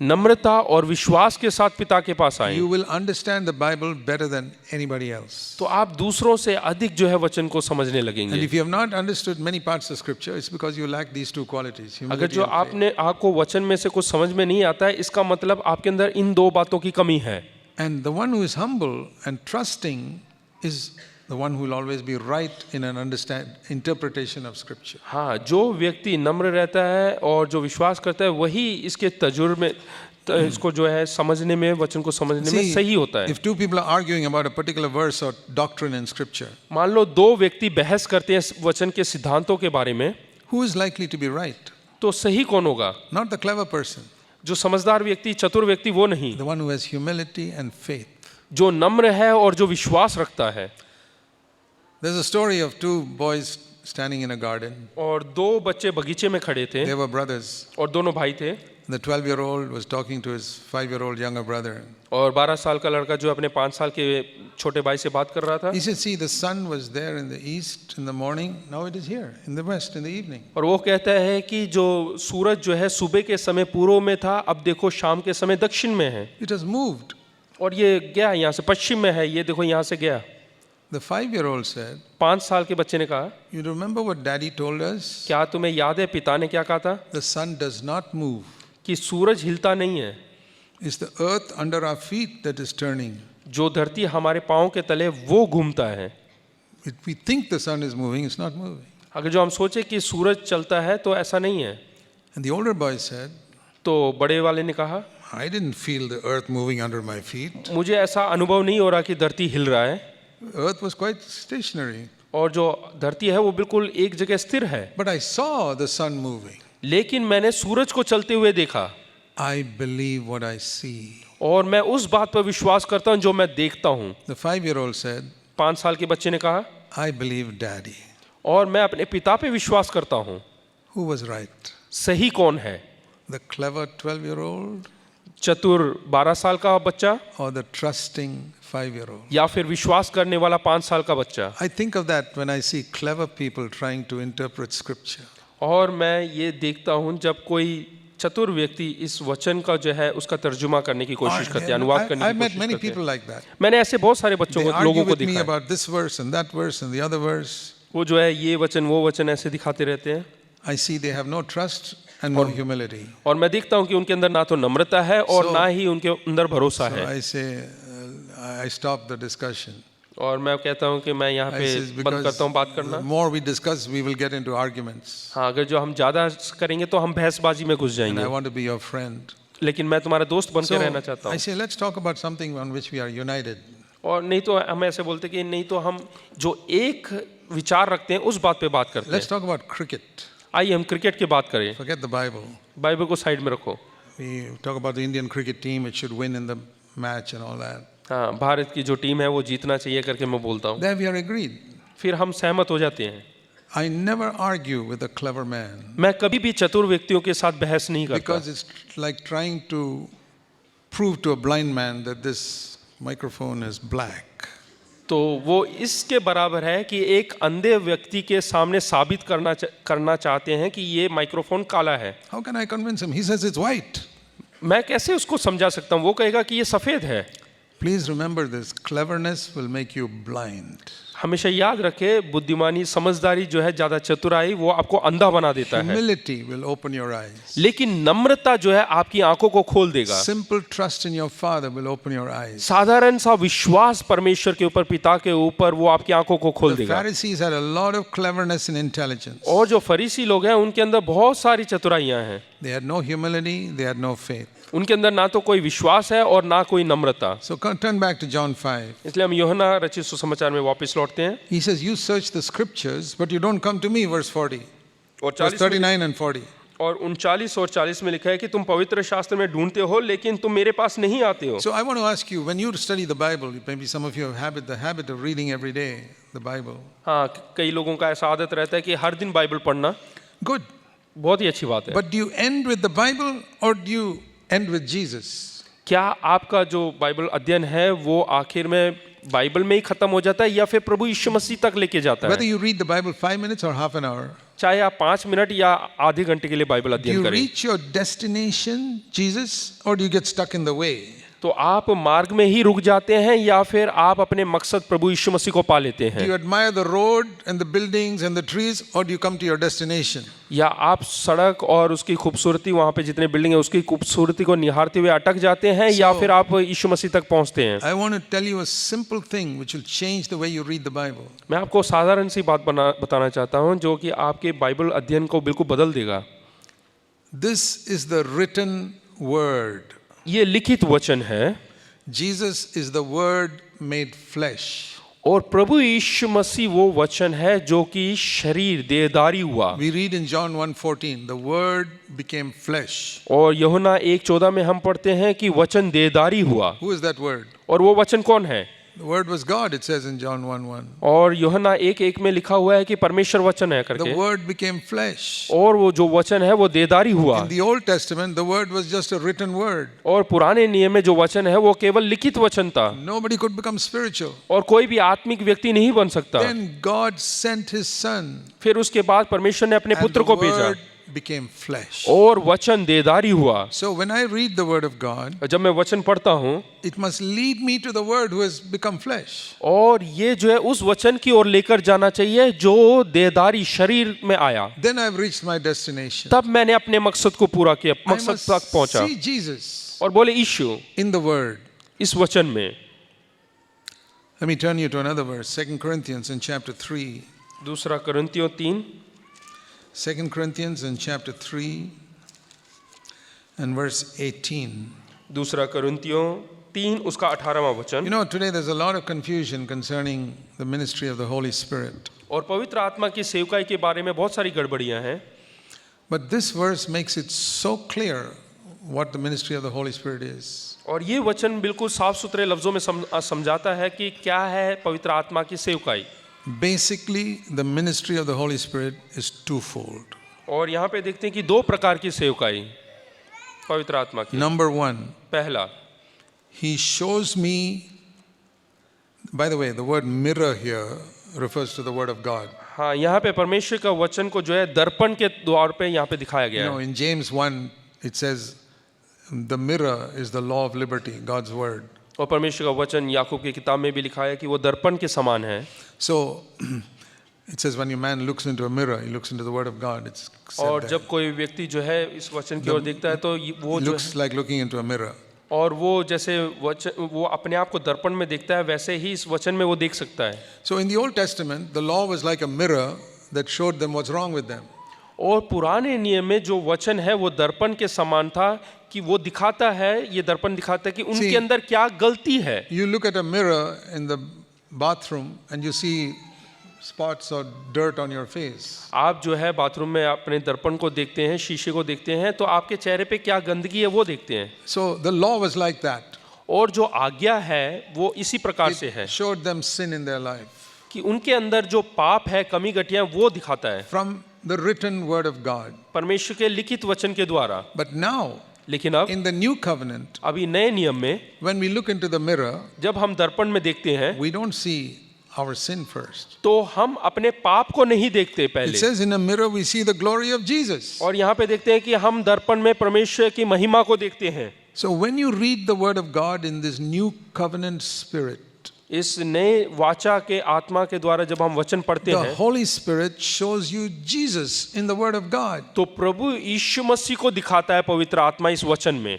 नम्रता और विश्वास के साथ पिता के पास आए, You will understand the Bible better than anybody else. तो आप दूसरों से अधिक जो है वचन को समझने And लगेंगे। if you have not understood many parts of Scripture, it's because you lack these 2 qualities. अगर Humility जो and faith. आपको वचन में से कुछ समझ में नहीं आता है, इसका मतलब आपके अंदर इन 2 बातों की कमी है। And the one who is humble and trusting is the one who will always be right in an interpretation of Scripture. हाँ, जो व्यक्ति नम्र रहता है और जो विश्वास करता है वही इसके तजुर्बे इसको जो है समझने में, वचन को समझने में सही होता है। If two people are arguing about a particular verse or doctrine in Scripture, मान लो दो व्यक्ति बहस करते हैं वचन के सिद्धांतों के बारे में, who is likely to be right? तो सही कौन होगा? Not the clever person, जो समझदार व्यक्ति, चतुर व्यक्ति, वो नहीं, the one who has humility and faith. जो नम्र है और जो विश्वास रखता है। There's a story of two boys standing in a garden. और दो बच्चे बगीचे में खड़े थे They were brothers. और दोनों भाई थे। The 12-year-old was talking to his 5-year-old younger brother. और 12 साल का लड़का जो अपने 5 साल के छोटे भाई से बात कर रहा था। He said, see, the sun was there in the east in the morning, now it is here in the west in the evening. और वो कहता है कि जो सूरज जो है सुबह के समय पूर्व में था, अब देखो शाम के समय दक्षिण में है। It has moved. और ये गया यहाँ से, पश्चिम में है, ये देखो यहाँ से गया। The 5-year-old said, 5 साल के बच्चे ने कहा, you remember what daddy told us? क्या तुम्हें याद है पिता ने क्या कहा था? The sun does not move. कि सूरज हिलता नहीं है, It's the earth under our feet that is turning. जो धरती हमारे पाँव के तले वो घूमता है। If we think the sun is moving, it's not moving. अगर जो हम सोचे कि सूरज चलता है तो ऐसा नहीं है। And the older boy said, तो बड़े वाले ने कहा, I didn't feel the earth moving under my feet. मुझे ऐसा अनुभव नहीं हो रहा कि धरती हिल रहा है, Earth was quite stationary. और जो धरती है वो बिल्कुल एक जगह स्थिर है, But I saw the sun moving. लेकिन मैंने सूरज को चलते हुए देखा। I believe what I see. और मैं उस बात पर विश्वास करता हूँ जो मैं देखता हूँ। The 5-year-old said, 5 साल के बच्चे ने कहा, I believe daddy. और मैं अपने पिता पे विश्वास करता हूँ। Who was right? सही कौन है? The clever 12-year-old चतुर 12 साल का बच्चा or the trusting 5-year-old? या फिर विश्वास करने वाला 5 साल का बच्चा? I think of that when I see clever people trying to interpret Scripture. और मैं ये देखता हूँ जब कोई चतुर व्यक्ति इस वचन का जो है उसका तर्जुमा करने की कोशिश करते हैं, अनुवाद करने I've की met कोशिश many करते people हैं। like that. मैंने ऐसे बहुत सारे बच्चों They को, argue लोगों को with me देखा है। about this verse and that verse and the other verse. वो जो है ये वचन वो वचन ऐसे दिखाते रहते हैं, I see they have no trust and no humility. और मैं देखता हूँ कि उनके अंदर ना तो नम्रता है और So- ना ही उनके अंदर भरोसा So है। I say, I stop the discussion. और मैं कहता हूँ कि मैं यहाँ I पे says बंद because करता हूँ बात the करना। more we discuss, we will get into arguments. हाँ, अगर जो हम ज़्यादा करेंगे तो हम बहसबाजी में घुस And जाएंगे, I want to be your friend. लेकिन मैं तुम्हारा दोस्त बन के So रहना चाहता I हूँ। say, let's talk about something on which we are united. और नहीं तो हम ऐसे बोलते कि नहीं तो हम जो एक विचार रखते हैं उस बात पे बात करते Let's हैं। talk about cricket. आइए हम क्रिकेट की बात करें। Forget the Bible. बाइबल को साइड में रखो। We talk about the Indian cricket team, it should win in the match and all that. हाँ, भारत की जो टीम है वो जीतना चाहिए करके मैं बोलता हूँ, There we are agreed. फिर हम सहमत हो जाते हैं। I never argue with a clever man मैं कभी भी चतुर व्यक्तियों के साथ बहस नहीं करता, because it's like trying to prove to a blind man that this microphone is black. तो वो इसके बराबर है कि एक अंधे व्यक्ति के सामने साबित करना चाहते हैं कि ये माइक्रोफोन काला है। How can I convince him? He says it's white. मैं कैसे उसको समझा सकता हूँ? वो कहेगा कि ये सफ़ेद है। Please remember this, cleverness will make you blind. हमेशा याद रखे, बुद्धिमानी, समझदारी जो है, ज़्यादा चतुराई वो आपको अंधा बना देता है, Humility will open your eyes. लेकिन नम्रता जो है आपकी आंखों को खोल देगा। Simple trust in your Father will open your eyes. साधारण सा विश्वास परमेश्वर के ऊपर, पिता के ऊपर, वो आपकी आंखों को खोल The देगा। Pharisees had a lot of cleverness and intelligence. और जो फरीसी लोग हैं उनके अंदर बहुत सारी चतुराइयां हैं, They had no humility, they had no faith. उनके अंदर ना तो कोई विश्वास है और ना कोई नम्रता। So turn back to John 5. इसलिए हम यूहन्ना रचित सुसमाचार में वापस लौटते हैं। He says, you search the scriptures, but you don't come to me, verse 40. और Verse 39 and 40. और 39 और 40 में लिखा है कि तुम पवित्र शास्त्र में ढूंढते हो लेकिन तुम मेरे पास नहीं आते हो। So I want to ask you, when you study the Bible, maybe some of you have the habit of reading every day the Bible. हाँ, कई लोगों का ऐसा आदत रहता है कि हर दिन बाइबल पढ़ना, Good. बहुत ही अच्छी बात है। But do you end with the Bible or do you end with Jesus? क्या आपका जो बाइबल अध्ययन है वो आखिर में बाइबल में ही खत्म हो जाता है या फिर प्रभु यीशु मसीह तक लेके जाता Whether है? you read the Bible 5 minutes or half an hour, चाहे आप 5 मिनट या आधे घंटे के लिए बाइबल do अध्ययन you करें, reach your destination, Jesus, or do you get stuck in the way? तो आप मार्ग में ही रुक जाते हैं या फिर आप अपने मकसद प्रभु यीशु मसीह को पा लेते Do हैं? you admire the road and the buildings and the trees, or do you come to your destination? या आप सड़क और उसकी खूबसूरती, वहाँ पे जितने बिल्डिंग है उसकी खूबसूरती को निहारते हुए अटक जाते हैं या फिर आप यीशु मसीह तक पहुँचते हैं? I want to tell you a simple thing which will change the way you read the Bible. मैं आपको साधारण सी बात बताना चाहता हूँ जो कि आपके बाइबल अध्ययन को बिल्कुल बदल देगा। This is the written word. ये लिखित वचन है Jesus is the word made flesh. और प्रभु यीशु मसीह वो वचन है जो कि शरीर देहधारी हुआ। We read in John 1:14, the word became flesh. और यूहन्ना 1:14 में हम पढ़ते हैं कि वचन देहधारी हुआ। Who is that word? और वो वचन कौन है? The word was God, it says in John 1:1. और यूहन्ना 1:1 में लिखा हुआ है कि परमेश्वर वचन है The करके। word became flesh. और वो जो वचन है वो देहधारी हुआ। In the Old Testament, the word was just a written word. और पुराने नियम में जो वचन है वो केवल लिखित वचन था Nobody could become spiritual. और कोई भी आत्मिक व्यक्ति नहीं बन सकता। Then God sent his son, फिर उसके बाद परमेश्वर ने अपने and पुत्र the को भेजा word became flesh. और वचन देहधारी हुआ। So when I read the word of God, जब मैं वचन पढ़ता हूँ it must lead me to the word who has become flesh. और ये जो है उस वचन की ओर लेकर जाना चाहिए जो देहधारी शरीर में आया। Then I've reached my destination. तब मैंने अपने मकसद को पूरा किया, I मकसद must तक पहुंचा। see Jesus और बोले यीशु in the word. इस वचन में। Let me turn you to another verse, 2 Corinthians in chapter 3. दूसरा कुरिन्थियों 3 2 Corinthians in chapter 3 and verse 18. दूसरा कुरिन्थियों 3 उसका 18वां वचन। You know, today there's a lot of confusion concerning the ministry of the Holy Spirit. और पवित्र आत्मा की सेवकाई के बारे में बहुत सारी गड़बड़ियां हैं, But this verse makes it so clear what the ministry of the Holy Spirit is. और ये वचन बिल्कुल साफ सुथरे लफ्जों में समझाता है कि क्या है पवित्र आत्मा की सेवकाई। Basically, the ministry of the Holy Spirit is twofold. और यहाँ पे देखते हैं कि दो प्रकार की सेवकाई पवित्र आत्मा की। Number one, पहला, He shows me, by the way, the word mirror here refers to the word of God. हाँ, यहाँ पे परमेश्वर का वचन को जो है दर्पण के द्वार पे यहाँ पे दिखाया गया You know, है। in James 1, it says, the mirror is the law of liberty, God's word. और परमेश्वर का वचन याकूब की किताब में भी लिखा है कि वो दर्पण के समान है। So, it says when a man looks into a mirror, he looks into the word of God. It's said और there. जब कोई व्यक्ति जो है इस वचन की ओर देखता है तो वो It जो looks like looking into a mirror. और वो जैसे वचन वो अपने आप को दर्पण में देखता है वैसे ही इस वचन में वो देख सकता है। So in the Old Testament, the law was like a mirror that showed them what's wrong with them. और पुराने नियम में जो वचन है वो दर्पण के समान था कि वो दिखाता है, ये दर्पण दिखाता है कि उनके See, अंदर क्या गलती है। You look at a mirror in the bathroom and you see spots or dirt on your face. आप जो है बाथरूम में अपने दर्पण को देखते हैं, शीशे को देखते हैं तो आपके चेहरे पे क्या गंदगी है वो देखते हैं। So the law was like that. और जो आज्ञा है वो इसी प्रकार से है It showed them sin in their life. कि उनके अंदर जो पाप है, कमी घटियां, वो दिखाता है From the written word of God. परमेश्वर के लिखित वचन के द्वारा। But now, लेकिन अब in the new covenant, अभी नए नियम में when we look into the mirror, जब हम दर्पण में देखते हैं we don't see our sin first. तो हम अपने पाप को नहीं देखते It पहले। says in a mirror we see the glory of Jesus. और यहाँ पे देखते हैं कि हम दर्पण में परमेश्वर की महिमा को देखते हैं। So when you read the word of God in this new covenant spirit, इस नए वाचा के आत्मा के द्वारा जब हम वचन पढ़ते the हैं Holy Spirit shows you Jesus in the word of God. तो प्रभु यीशु मसीह को दिखाता है पवित्र आत्मा इस वचन में।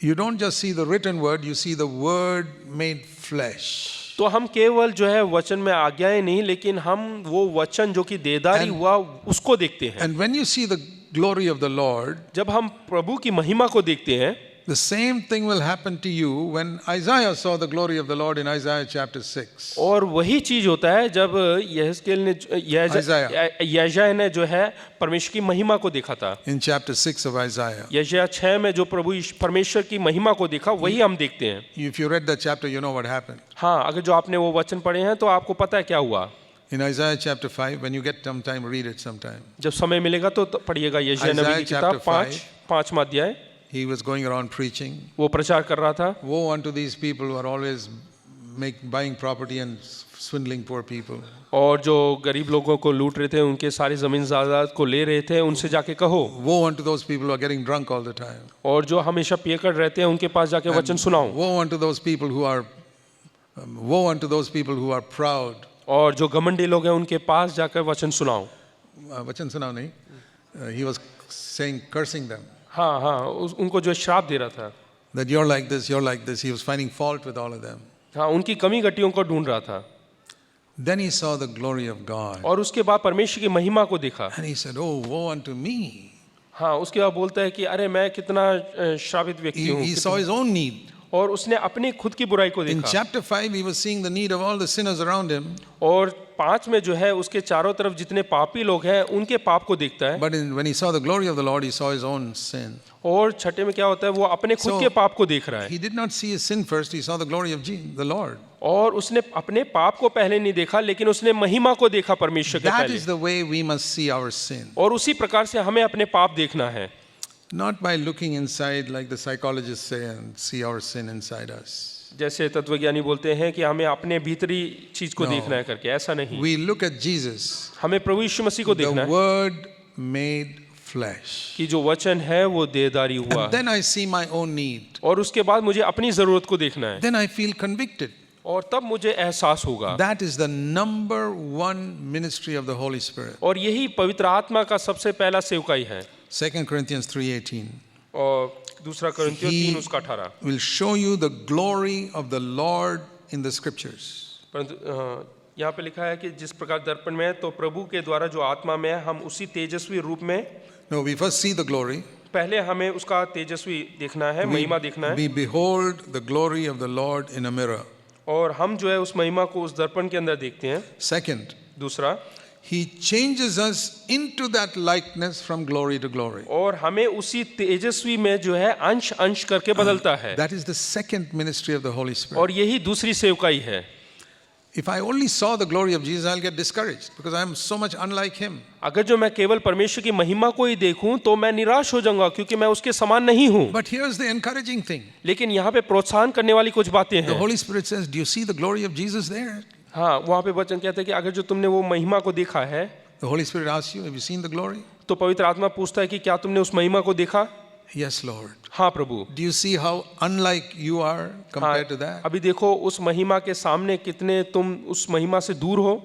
You don't just see the written word, you see the word made flesh. तो हम केवल जो है वचन में आज्ञाएं नहीं, लेकिन हम वो वचन जो कि देदारी And- हुआ उसको देखते हैं। And when you see the glory of the Lord, जब हम प्रभु की महिमा को देखते हैं the same thing will happen to you when Isaiah saw the glory of the Lord in Isaiah chapter 6. और वही चीज होता है जब यहेजकेल ने यशायाह ने जो है परमेश्वर की महिमा को देखा था। In chapter 6 of Isaiah. यशायाह 6 में जो परमेश्वर की महिमा को देखा वही हम देखते हैं। If you read that chapter, you know what happened. हाँ, अगर जो आपने वो वचन पढ़े हैं तो आपको पता है क्या हुआ। In Isaiah chapter 5, when you get some time, read it sometime. जब समय मिलेगा तो पढ़िएगा यशायाह नबी की Isaiah किताब chapter 5वां अध्याय। He was going around preaching. वो प्रचार कर रहा था। Woe unto these people who are always buying property and swindling poor people. और जो गरीब लोगों को लूट रहे थे, उनके सारी ज़मीन जायदाद को ले रहे थे, उनसे जाके कहो। Woe unto those people who are getting drunk all the time. और जो हमेशा पियकर रहते हैं, उनके पास जाके वचन सुनाओ। Woe unto those people who are woe unto those people who are proud. और जो घमंडी लोग हैं, उनके पास जाकर वचन सुनाओ। वचन सुनाओ नहीं, he was saying, cursing them. हाँ हाँ, उनको जो श्राप दे रहा था, That you're like this, you're like this. He was finding fault with all of them. हाँ, उनकी कमी घटियों को ढूंढ रहा था। Then he saw the glory of God. और उसके बाद परमेश्वर की महिमा को देखा। And he said, oh, woe unto me. हाँ, उसके बाद बोलता है कि अरे मैं कितना श्रापित व्यक्ति हूँ। He saw his own need. और उसने अपनी खुद की बुराई को In देखा। chapter 5, he was seeing the need of all the sinners around him. और 5 में जो है उसके चारों तरफ जितने पापी लोग हैं, उनके पाप को देखता है। But when he saw the glory of the Lord, he saw his own sin. और 6 में क्या होता है, वो अपने खुद So, के पाप को देख रहा है। He did not see his sin first, he saw the glory of the Lord. और उसने अपने पाप को पहले नहीं देखा, लेकिन उसने महिमा को देखा परमेश्वर के That पहले। is the way we must see our sin. और उसी प्रकार से हमें अपने पाप देखना है। Not by looking inside like the psychologists say and see our sin inside us. जैसे तत्वज्ञानी बोलते हैं कि हमें अपने भीतरी चीज को No. देखना है करके, ऐसा नहीं। We look at Jesus, हमें प्रभु यीशु मसीह को देखना the है Word made flesh. कि जो वचन है वो देहधारी हुआ And then I see my own need. और उसके बाद मुझे अपनी जरूरत को देखना है Then I feel convicted. और तब मुझे एहसास होगा। That is the number one ministry of the Holy Spirit. और यही पवित्र आत्मा का सबसे पहला सेवकाई है। 2 Corinthians 3:18. और दूसरा कोरिन्थियों He 3:18। will show you the glory of the Lord in the scriptures. परंतु यहाँ पे लिखा है कि जिस प्रकार दर्पण में है, तो प्रभु के द्वारा जो आत्मा में है, हम उसी तेजस्वी रूप में, No, we first see the glory. पहले हमें उसका तेजस्वी देखना है, महिमा देखना है। We behold the glory of the Lord in a mirror. और हम जो है उस महिमा को उस दर्पण के अंदर देखते हैं। Second, दूसरा, He changes us into that likeness from glory to glory. और हमें उसी तेजस्वी में जो है अंश अंश करके बदलता है। That is the second ministry of the Holy Spirit. और यही दूसरी सेवकाई है। If I only saw the glory of Jesus, I'll get discouraged because I am so much unlike him. अगर जो मैं केवल परमेश्वर की महिमा को ही देखूं तो मैं निराश हो जाऊंगा, क्योंकि मैं उसके समान नहीं हूं। But here's the encouraging thing. लेकिन यहाँ पे प्रोत्साहन करने वाली कुछ बातें The हैं। Holy Spirit says, do you see the glory of Jesus there? हाँ, वहाँ पे वचन कहता है कि अगर जो तुमने वो महिमा को देखा है, The Holy Spirit asks you, have you seen the glory? तो पवित्र आत्मा पूछता है कि क्या तुमने उस महिमा को देखा? Yes, Lord. हाँ प्रभु। Do you see how unlike you are हाँ, compared to that? अभी देखो उस महिमा के सामने कितने तुम उस महिमा से दूर हो,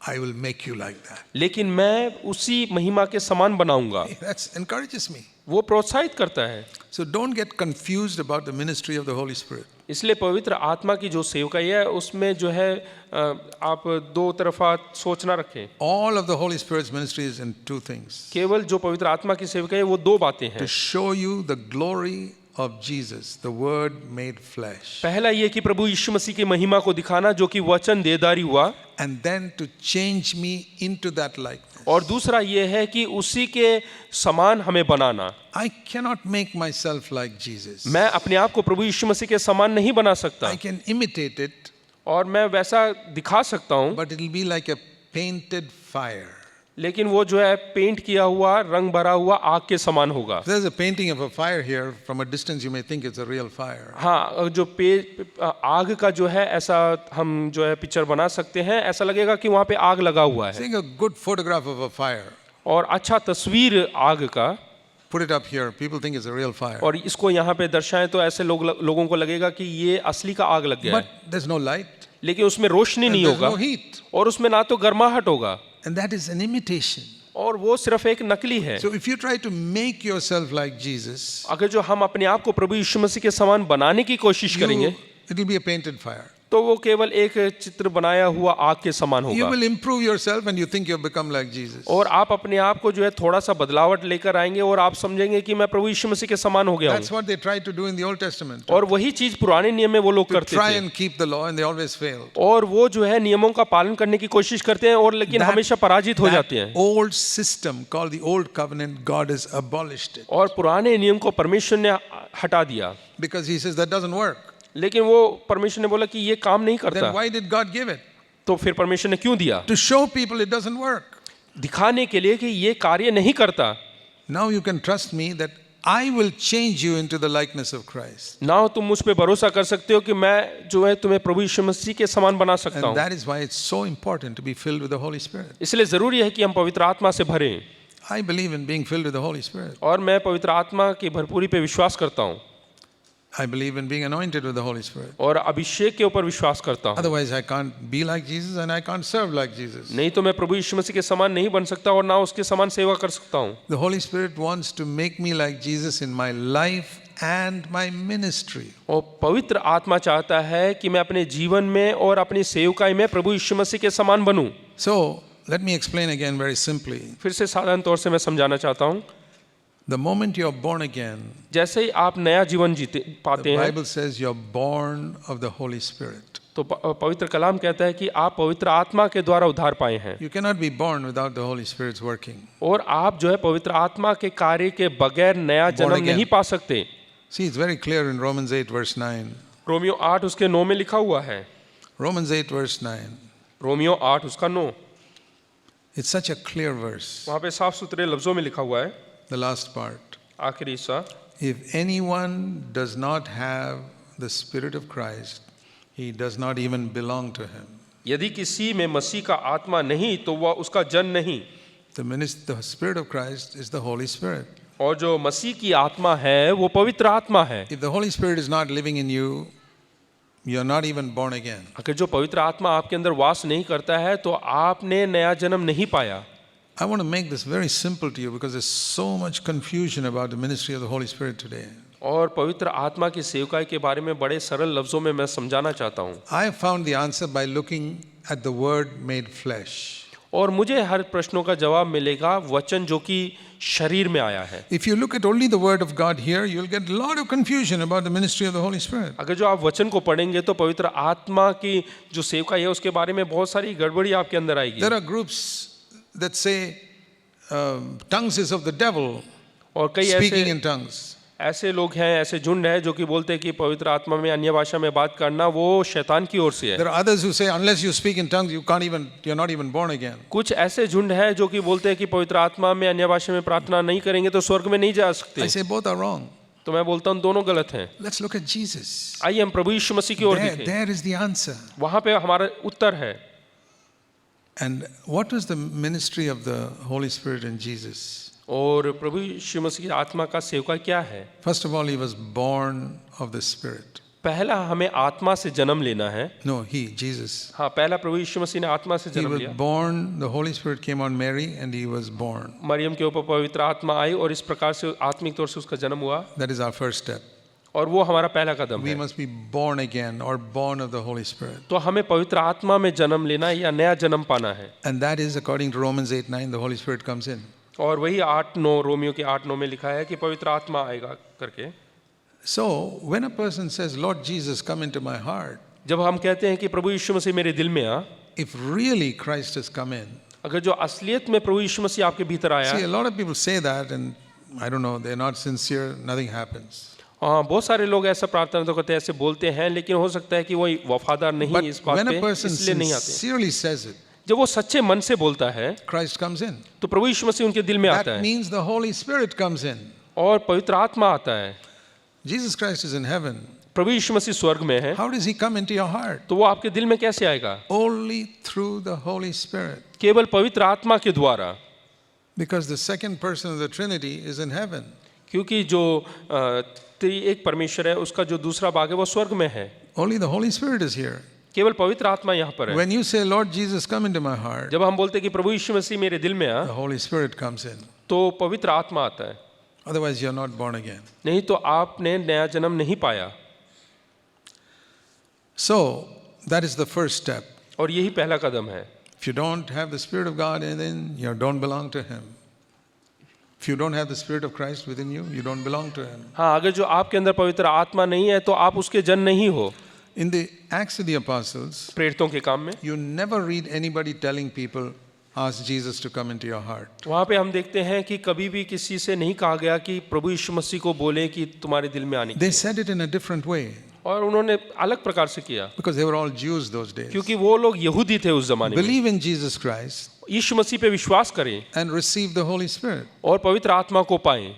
I will make you like that. लेकिन मैं उसी महिमा के समान बनाऊंगा। That encourages me. वो प्रोत्साहित करता है। So don't get confused about the ministry of the Holy Spirit. इसलिए पवित्र आत्मा की जो सेवकाई है उसमें जो है आप दो तरफा सोच ना रखें। All of the Holy Spirit's ministry is in two things. केवल जो पवित्र आत्मा की सेवकाई है वो दो बातें हैं। To show you the glory of Jesus, the Word made flesh. पहला ये कि प्रभु यीशु मसीह की महिमा को दिखाना जो कि वचन देहधारी हुआ, And then to change me into that likeness. और दूसरा ये है कि उसी के समान हमें बनाना। I cannot make myself like Jesus. मैं अपने आप को प्रभु यीशु मसीह के समान नहीं बना सकता, I can imitate it, और मैं वैसा दिखा सकता हूँ, but it will be like a painted fire. लेकिन वो जो है पेंट किया हुआ, रंग भरा हुआ आग के समान होगा। If there's a painting of a fire here, from a distance you may think it's a real fire. हाँ, जो आग का जो है ऐसा हम जो है पिक्चर बना सकते हैं, ऐसा लगेगा कि वहाँ पे आग लगा हुआ है। Take a good photograph of a fire. और अच्छा तस्वीर आग का, Put it up here. People think it's a real fire. और इसको यहाँ पे दर्शाएं तो ऐसे लोगों को लगेगा कि ये असली का आग लग गया But है, there's no light. लेकिन उसमें रोशनी And नहीं there's होगा no heat. और उसमें ना तो गर्माहट होगा, And that is an imitation. और वो सिर्फ एक नकली है। So if you try to make yourself like Jesus, अगर जो हम अपने आप को प्रभु यीशु मसीह के समान बनाने की कोशिश करेंगे it will be a painted fire. तो वो केवल एक चित्र बनाया हुआ आग के समान You होगा, will improve yourself and you think you've become like Jesus. और आप अपने आप को जो है थोड़ा सा बदलावट लेकर आएंगे और आप समझेंगे कि मैं प्रभु यीशु मसीह के समान हो गया That's हूँ। what they tried to do in the Old Testament. और वही चीज पुराने नियम में वो लोग To करते try थे, and keep the law, and they always failed. और वो जो है नियमों का पालन करने की कोशिश करते हैं और लेकिन हमेशा पराजित हो जाते हैं। Old system called the Old Covenant, God has abolished it. और पुराने नियम को परमेश्वर ने हटा दिया, Because He says that doesn't work. लेकिन वो परमेश्वर ने बोला कि ये काम नहीं करता, Then why did God give it? तो फिर परमेश्वर ने क्यों दिया? To show people it doesn't work. दिखाने के लिए कि ये कार्य नहीं करता। Now you can trust me that I will change you into the likeness of Christ. ना हो तुम मुझ पे भरोसा कर सकते हो कि मैं जो है तुम्हें प्रभु यीशु मसीह के समान बना सकता And हूँ। that is why it's so important to be filled with the Holy Spirit. इसलिए जरूरी है कि हम पवित्र आत्मा से भरें, I believe in being filled with the Holy Spirit. और मैं पवित्र आत्मा की भरपूरी पे विश्वास करता हूँ, I believe in being anointed with the Holy Spirit. और अभिषेक के ऊपर विश्वास करता हूँ। Otherwise, I can't be like Jesus and I can't serve like Jesus. नहीं तो मैं प्रभु यीशु मसीह के समान नहीं बन सकता और ना उसके समान सेवा कर सकता हूँ। The Holy Spirit wants to make me like Jesus in my life and my ministry. और पवित्र आत्मा चाहता है कि मैं अपने जीवन में और अपनी सेवकाई में प्रभु यीशु मसीह के समान बनूं। So, let me explain again very simply. फिर से साधारण तौर से मैं समझाना चाहता हूँ, The moment you're born again, जैसे ही आप नया जीवन जीते the पाते हैं, Bible says you're born of the Holy Spirit. तो पवित्र कलाम कहता है कि आप पवित्र आत्मा के द्वारा उद्धार पाए हैं, You cannot be born without the Holy Spirit's working. और आप जो है पवित्र आत्मा के कार्य के बगैर नया जन्म again. नहीं पा सकते। See, it's very clear in Romans 8 verse 9. Romeo 8 उसके 9 में लिखा हुआ है। Romans 8 verse 9. रोमियो 8 उसका 9, It's such a clear verse. वहाँ पे साफ सुथरे लफ्जों में लिखा हुआ है, The last part. आखिरी हिस्सा, If anyone does not have the Spirit of Christ, he does not even belong to him. यदि किसी में मसीह का आत्मा नहीं तो वह उसका जन नहीं। The Spirit of Christ is the Holy Spirit. और जो मसीह की आत्मा है वो पवित्र आत्मा है। If the Holy Spirit is not living in you, you're not even born again. अगर जो पवित्र आत्मा आपके अंदर वास नहीं करता है तो आपने नया जन्म नहीं पाया। I want to make this very simple to you because there's so much confusion about the ministry of the Holy Spirit today. और पवित्र आत्मा की सेवकाई के बारे में बड़े सरल लफ्जों में मैं समझाना चाहता हूँ। I have found the answer by looking at the Word made flesh. और मुझे हर प्रश्नों का जवाब मिलेगा वचन जो कि शरीर में आया है। If you look at only the Word of God here, you'll get a lot of confusion about the ministry of the Holy Spirit. अगर जो आप वचन को पढ़ेंगे तो पवित्र आत्मा की जो सेवकाई है उसके बारे में बहुत सारी गड़बड़ी आपके अंदर आएगी। There are groups that say tongues is of the devil, और कई speaking in tongues. ऐसे लोग हैं, ऐसे झुंड है जो कि बोलते हैं कि पवित्र आत्मा में अन्य भाषा में बात करना वो शैतान की ओर से है। There are others who say unless you speak in tongues, you're not even born again. कुछ ऐसे झुंड है जो कि बोलते हैं कि पवित्र आत्मा में अन्य भाषा में प्रार्थना नहीं करेंगे तो स्वर्ग में नहीं जा सकते। I say both are wrong. तो मैं बोलता हूँ दोनों गलत हैं। Let's look at Jesus. आइए हम प्रभु यीशु मसीह की ओर देखें, There is the answer. वहां पे हमारा उत्तर है। And what was the ministry of the Holy Spirit in Jesus? और प्रभु यीशु मसीह की आत्मा का सेवका क्या है? First of all, he was born of the Spirit. पहला हमें आत्मा से जन्म लेना है। No, Jesus. हाँ, पहला प्रभु यीशु मसीह ने आत्मा से He जन्म was लिया। born, the Holy Spirit came on Mary and he was born. Maryam के ऊपर पवित्र आत्मा आई और इस प्रकार से आत्मिक तौर से उसका जन्म हुआ, That is our first step. और वो हमारा पहला कदम We है। must be born again or born of the Holy Spirit. तो हमें पवित्र आत्मा में जन्म लेना या नया जन्म पाना है, And that is according to Romans 8:9, the Holy Spirit comes in. और वही 8:9 रोमियो के 8:9 में लिखा है कि पवित्र आत्मा आएगा करके। So, when a person says, Lord Jesus, come into my heart, जब हम कहते हैं कि प्रभु यीशु मसीह मेरे दिल में आ, if really Christ has come in, अगर जो असलियत में प्रभु यीशु मसीह आपके भीतर आया, see, a lot of people say that and I don't know, they're not sincere, nothing happens. हाँ, बहुत सारे लोग ऐसा प्रार्थना तो करते हैं, ऐसे बोलते हैं, लेकिन हो सकता है कि वो वफादार नहीं But इस बात when a पे, person इसलिए नहीं आते। sincerely says it, जब वो सच्चे मन से बोलता है Christ comes in. तो प्रभु यीशु मसीह उनके दिल में आता That है means the Holy Spirit comes in. और पवित्र आत्मा आता है। Jesus Christ is in heaven. प्रभु यीशु मसीह स्वर्ग में है, How does he come into your heart? तो वो आपके दिल में कैसे आएगा? Only through the Holy Spirit. केवल पवित्र आत्मा के द्वारा, Because the second person of the Trinity is in heaven. क्योंकि जो एक परमेश्वर है उसका जो दूसरा भाग है वो स्वर्ग में है। Only the Holy Spirit is here. केवल पवित्र आत्मा यहाँ पर है। When you say, Lord Jesus, come into my heart, जब हम बोलते हैं कि प्रभु यीशु मसीह मेरे दिल में आ, the Holy Spirit comes in. तो पवित्र आत्मा आता है, Otherwise, you're not born again. नहीं तो आपने नया जन्म नहीं पाया। So, that is the first step. और यही पहला कदम है। If you don't have the Spirit of God in, then you don't belong to Him. If you don't have the Spirit of Christ within you, you don't belong to Him. हाँ, अगर जो आपके अंदर पवित्र आत्मा नहीं है तो आप उसके जन नहीं हो। In the Acts of the Apostles, प्रेरितों के काम में you never read anybody telling people, ask Jesus to come into your heart. वहाँ पे हम देखते हैं कि कभी भी किसी से नहीं कहा गया कि प्रभु यीशु मसीह को बोले कि तुम्हारे दिल में आने की, They said it in a different way और उन्होंने अलग प्रकार से किया, because they were all Jews those days. क्योंकि वो लोग यहूदी थे उस जमाने में। Believe in Jesus Christ यीशु मसीह पे विश्वास करें and receive the Holy Spirit. और पवित्र आत्मा को पाएं।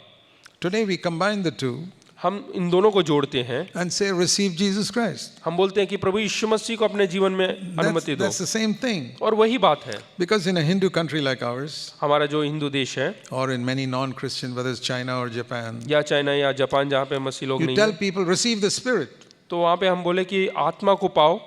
Today we combine the two हम इन दोनों को जोड़ते हैं, and say, receive Jesus Christ. हम बोलते हैं कि प्रभु यीशु मसीह को अपने जीवन में अनुमति दो, That's the same thing. और वही बात है। Because in a Hindu country like ours, हमारा जो हिंदू देश है, or in many non-Christian, whether it's China or Japan, या चाइना या जापान जहाँ पे मसीह लोग you नहीं tell हैं, people, receive the Spirit. तो वहाँ पे हम बोले कि आत्मा को पाओ।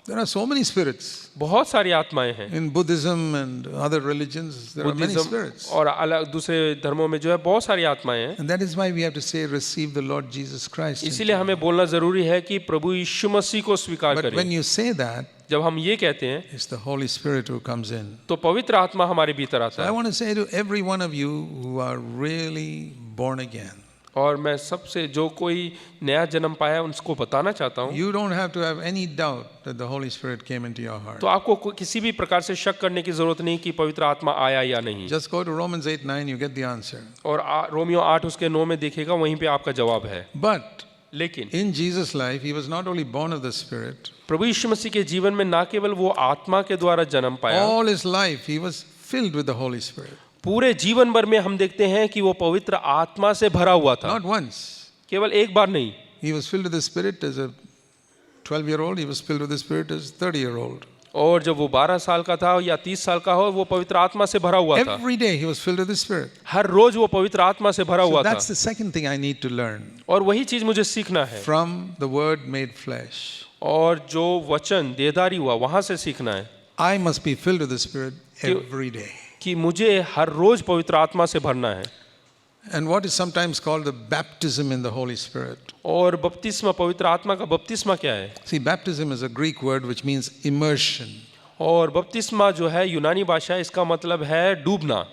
There are so many spirits. बहुत सारी आत्माएं हैं। In Buddhism and other religions, there are many Buddhism spirits. और अलग दूसरे धर्मों में जो है बहुत सारी आत्माएं हैं। And that is why we have to say, receive the Lord Jesus Christ. इसीलिए हमें बोलना जरूरी है कि प्रभु यीशु मसीह को स्वीकार But when करें। you say that, जब हम ये कहते हैं it's the Holy Spirit who comes in. तो पवित्र आत्मा हमारे भीतर आता I है। want to say to every one of you who are really born again, और मैं सबसे जो कोई नया जन्म पाया है उनको बताना चाहता हूँ, you don't have to have any doubt that the Holy Spirit came into your heart. तो आपको किसी भी प्रकार से शक करने की जरूरत नहीं कि पवित्र आत्मा आया या नहीं। Just go to Romans 8:9, you get the answer. और रोमियो 8 उसके 9 में देखिएगा, वहीं पे आपका जवाब है। But लेकिन in Jesus' life, he was not only born of the Spirit, प्रभु यीशु मसीह के जीवन में न केवल वो आत्मा के द्वारा जन्म पाया, all his life he was filled with the Holy Spirit. पूरे जीवन भर में हम देखते हैं कि वो पवित्र आत्मा से भरा हुआ था। Not once. केवल एक बार नहीं, He was filled with the Spirit as a 12-year-old, he was filled with the Spirit as a 30-year-old. और जब वो 12 साल का था या 30 साल का हो, वो पवित्र आत्मा से भरा हुआ था। Every day he was filled with the Spirit. हर रोज वो पवित्र आत्मा से भरा So हुआ था। that's the second thing I need to learn और वही चीज मुझे सीखना है, from the Word made flesh. और जो वचन देहधारी हुआ वहां से सीखना है I must be filled with the Spirit every day. कि मुझे हर रोज पवित्र आत्मा से भरना है। And what is sometimes called the baptism in the Holy Spirit. और बपतिस्मा, पवित्र आत्मा का बपतिस्मा क्या है? See, baptism is a Greek word which means immersion. और बपतिस्मा जो है यूनानी भाषा, इसका मतलब है डूबना।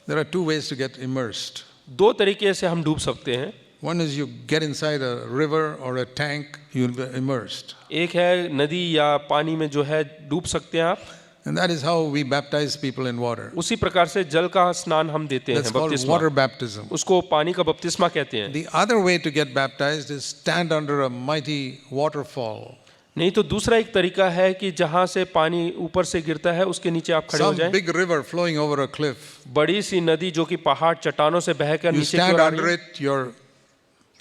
There are two ways to get immersed. दो तरीके से हम डूब सकते हैं। One is you get inside a river or a tank, you'll be immersed. एक है नदी या पानी में जो है डूब सकते हैं आप, And that is how we baptize people in water. उसी प्रकार से जल का स्नान हम देते हैं, That's called बपतिस्मा। water baptism. उसको पानी का बपतिस्मा कहते हैं। The other way to get baptized is stand under a mighty waterfall. नहीं तो दूसरा एक तरीका है कि जहाँ से पानी ऊपर से गिरता है उसके नीचे आप खड़े हो Some जाएं। big river flowing over a cliff. बड़ी सी नदी जो कि पहाड़ चट्टानों से बहकर You नीचे की stand ओर आ रही under है, it, you're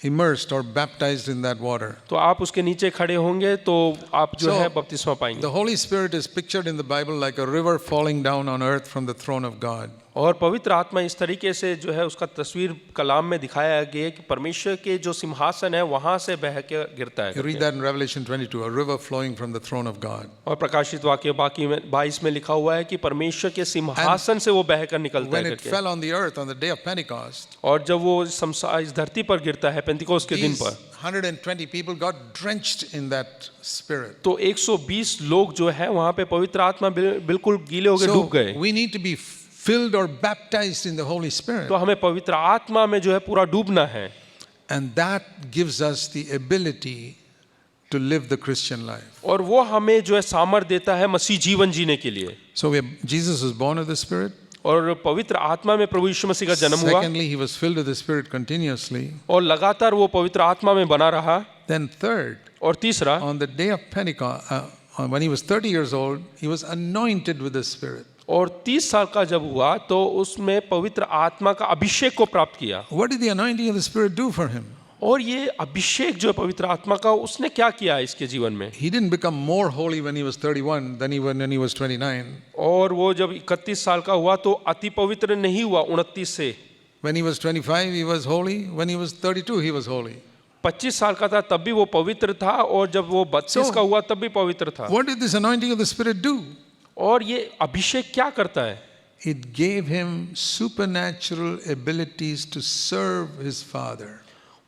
immersed or baptized in that water. तो आप उसके नीचे खड़े होंगे तो आप जो So, है बपतिस्मा पाएंगे। The Holy Spirit is pictured in the Bible like a river falling down on earth from the throne of God. और पवित्र आत्मा इस तरीके से जो है उसका तस्वीर कलाम में दिखाया गया है कि परमेश्वर के जो सिंहासन है वहां से बह के गिरता You है। read that in Revelation 22, a river flowing from the throne of God. और प्रकाशित वाक्य बाकी में 22 में लिखा हुआ है कि परमेश्वर के सिंहासन से वो बहकर निकलता When है it करके। fell on the earth on the day of Pentecost, और जब वो इस धरती पर गिरता है पेंतिकोस्त के दिन these पर, 120 people got drenched in that spirit. तो 120 लोग जो है वहां पे पवित्र आत्मा बिल्कुल गीले होकर So डूब गए। we need to be filled or baptized in the Holy Spirit. तो हमें पवित्र आत्मा में जो है पूरा डूबना है, And that gives us the ability to live the Christian life. और वो हमें जो है सामर्थ देता है मसीह जीवन जीने के लिए। So Jesus was born of the Spirit. और पवित्र आत्मा में प्रभु यीशु मसीह का जन्म हुआ, Secondly, he was filled with the Spirit continuously. और लगातार वो पवित्र आत्मा में बना रहा। Then third, और तीसरा, on the day of Pentecost, when he was 30 years old, he was anointed with the Spirit. और 30 साल का जब हुआ तो उसमें पवित्र आत्मा का अभिषेक को प्राप्त किया। What did the anointing of the Spirit do for him? और ये अभिषेक जो है पवित्र आत्मा का, उसने क्या किया इसके जीवन में? He didn't become more holy when he was 31 than when he was 29. और वो जब 31 साल का हुआ तो अति पवित्र नहीं हुआ 29 से। When he was 25, he was holy. When he was 32, he was holy. 25 साल का था तब भी वो पवित्र था, और जब वो 32 का हुआ तब भी पवित्र था। What did this anointing of the Spirit do? और ये अभिषेक क्या करता है? It gave him supernatural abilities to serve his Father.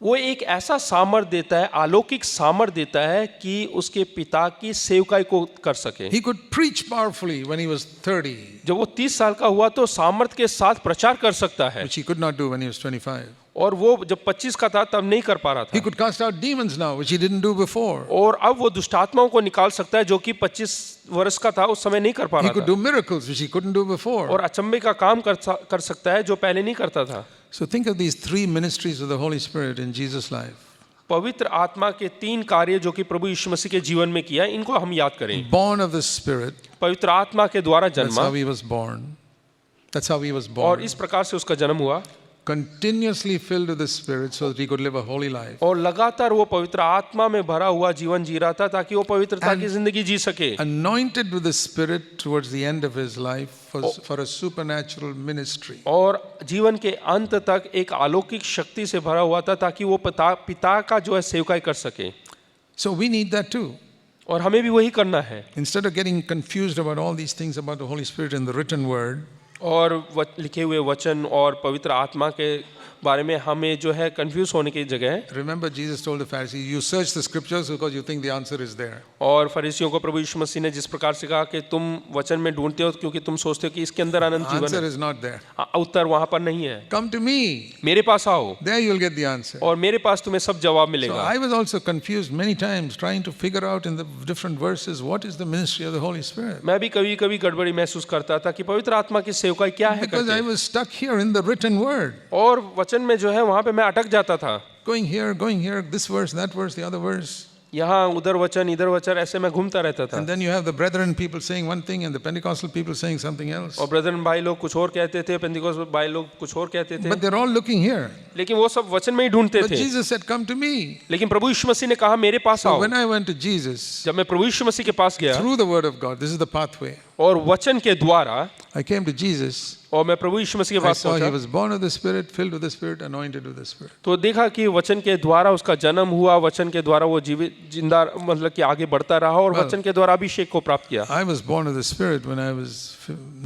वो एक ऐसा सामर्थ देता है, अलौकिक सामर्थ देता है कि उसके पिता की सेवकाई को कर सके। He could preach powerfully when he was 30, जब वो 30 साल का हुआ तो सामर्थ के साथ प्रचार कर सकता है, which he could not do when he was 25. और वो जब 25 का था तब नहीं कर पा रहा He था। could cast out demons now, which he didn't do before. और अब वो दुष्ट आत्माओं को निकाल सकता है जो कि 25 वर्ष का था उस समय नहीं कर पा He रहा could था। do miracles, which he couldn't do before. और अचंभे का काम कर सकता है जो पहले नहीं करता था। So think of these three ministries of the Holy Spirit in Jesus' life. पवित्र आत्मा के 3 कार्य जो कि प्रभु यीशु मसीह के जीवन में किया, इनको हम याद करें। Born of the Spirit, पवित्र आत्मा के द्वारा that's जन्मा, how he was born. That's how he was और born. इस प्रकार से उसका जन्म हुआ। continuously filled with the Spirit so that he could live a holy life. और लगातार वो पवित्र आत्मा में भरा हुआ जीवन जी रहा था ताकि वो पवित्रता की जिंदगी जी सके। Anointed with the Spirit towards the end of his life for a supernatural ministry. और जीवन के अंत तक एक अलौकिक शक्ति से भरा हुआ था ताकि वो पिता का जो है सेवकाई कर सके। So we need that too. और हमें भी वही करना है। Instead of getting confused about all these things about the Holy Spirit in the written word, और लिखे हुए वचन और पवित्र आत्मा के बारे में हमें जो है कंफ्यूज होने की जगह, remember Jesus told the Pharisees, you search the scriptures because you think the answer is there. और फरीसियों को प्रभु यीशु मसीह ने जिस प्रकार से कहा कि तुम वचन में ढूंढते हो क्योंकि तुम सोचते हो कि इसके अंदर अनंत जीवन Answer है। is not there. उत्तर वहां पर नहीं है। Come to me. मेरे पास आओ, There you'll get the answer. और मेरे पास तुम्हें सब जवाब So मिलेगा। I was also confused many times trying to figure out in the different verses what is the ministry of the Holy Spirit. मैं भी कभी कभी गड़बड़ी महसूस करता था कि पवित्र आत्मा की सेवकाई क्या है Because I करके। was stuck here in the written word. और वचन में जो है वहां पे मैं अटक जाता था। Going here, this verse, that verse, the other verse. यहाँ उधर वचन इधर वचन ऐसे मैं घूमता रहता था। And then you have the brethren people saying one thing and the Pentecostal people saying something else. और ब्रदरन भाई लोग कुछ और कहते थे, पेंतिकोस्त भाई लोग कुछ और कहते थे, But they're all looking here. लेकिन वो सब वचन में ही ढूंढते But थे। Jesus said, come to me. लेकिन प्रभु यीशु मसीह ने कहा मेरे पास So आओ। when I went to Jesus, जब मैं प्रभु यीशु मसीह के पास गया through the word of God, this is the pathway. और वचन के द्वारा, I came to Jesus. और मैं प्रभु यीशु मसीह के I पास saw he पहुंचा, was born of the Spirit, filled with the Spirit, anointed with the Spirit. तो देखा कि वचन के द्वारा उसका जन्म हुआ, वचन के द्वारा वो जीवित जिंदा मतलब कि आगे बढ़ता रहा और वचन के द्वारा अभिषेक को प्राप्त किया। I was born of the Spirit when I was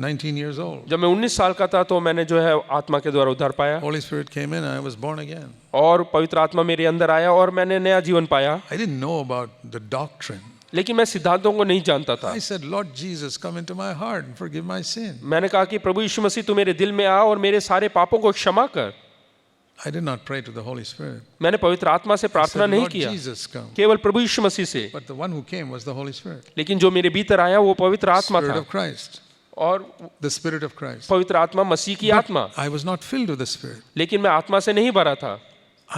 19 years old. जब मैं 19 साल का था तो मैंने जो है आत्मा के द्वारा उद्धार पाया, Holy Spirit came in, I was born again. और पवित्र आत्मा मेरे अंदर आया और मैंने नया जीवन पाया। I didn't know about the doctrine. लेकिन मैं सिद्धांतों को नहीं जानता था। I said, Lord Jesus, come into my heart and forgive my sin. मैंने कहा कि प्रभु यीशु मसीह तू मेरे दिल में आ और मेरे सारे पापों को क्षमा कर। I did not pray to the Holy Spirit. मैंने पवित्र आत्मा से I प्रार्थना said, नहीं Lord किया, Jesus, come. केवल प्रभु यीशु मसीह से। But the one who came was the Holy Spirit. लेकिन जो मेरे भीतर आया वो पवित्र आत्मा Spirit था, of Christ. और The Spirit of Christ. पवित्र आत्मा मसीह की आत्मा। I was not filled with the Spirit. लेकिन मैं आत्मा से नहीं भरा था,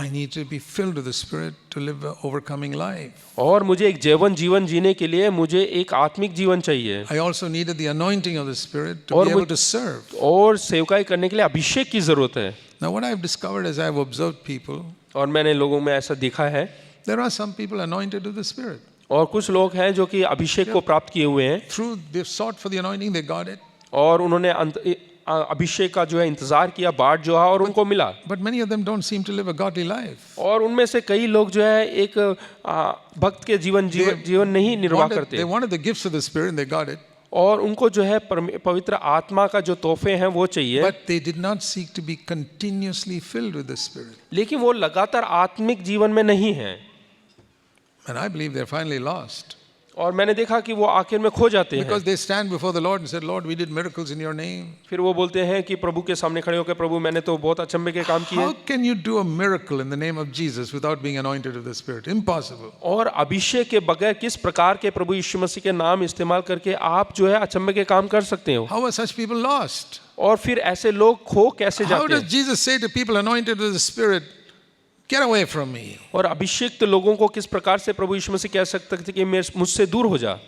I need to be filled with the Spirit to live an overcoming life. और मुझे एक जीवन जीने के लिए मुझे एक आत्मिक जीवन चाहिए, I also needed the anointing of the Spirit to और be able मुझ- to serve. और सेवकाई करने के लिए अभिषेक की जरूरत है। Now, what I've discovered as I've observed people, और मैंने लोगों में ऐसा देखा है, there are some people anointed with the Spirit. और कुछ लोग हैं जो कि अभिषेक को प्राप्त किए हुए हैं Through they've sought for the anointing, they got it. और उन्होंने अभिषेक का जो है इंतजार किया, बाट जो है और उनको मिला। But many of them don't seem to live a godly life. और उनमें से कई लोग जो है एक भक्त के जीवन नहीं निर्वाह They करते, wanted the gifts of the Spirit and they got it. और उनको जो है पवित्र आत्मा का जो तोहफे हैं वो चाहिए, But they did not seek to be continuously filled with the Spirit. लेकिन वो लगातार आत्मिक जीवन में नहीं है। And I believe they're finally lost. और मैंने देखा कि वो आखिर में खो जाते हैं। Because they stand before the Lord and said, Lord, we did miracles in your name. फिर वो बोलते हैं कि प्रभु के सामने खड़े होकर, प्रभु मैंने तो बहुत अचंभे के काम किए। How can you do a miracle in the name of Jesus without being anointed with the Spirit? Impossible. और अभिषेक के बगैर किस प्रकार के प्रभु यीशु मसीह के नाम इस्तेमाल करके आप जो है अचंभे के काम कर सकते हो? How are such people lost? और फिर ऐसे लोग खो कैसे How जाते does हैं? Jesus say to people anointed with the Spirit, get away from me? और अभिषेक लोगों को किस प्रकार से प्रभु यीशु मसीह कह सकते थे कि मुझसे दूर हो जा,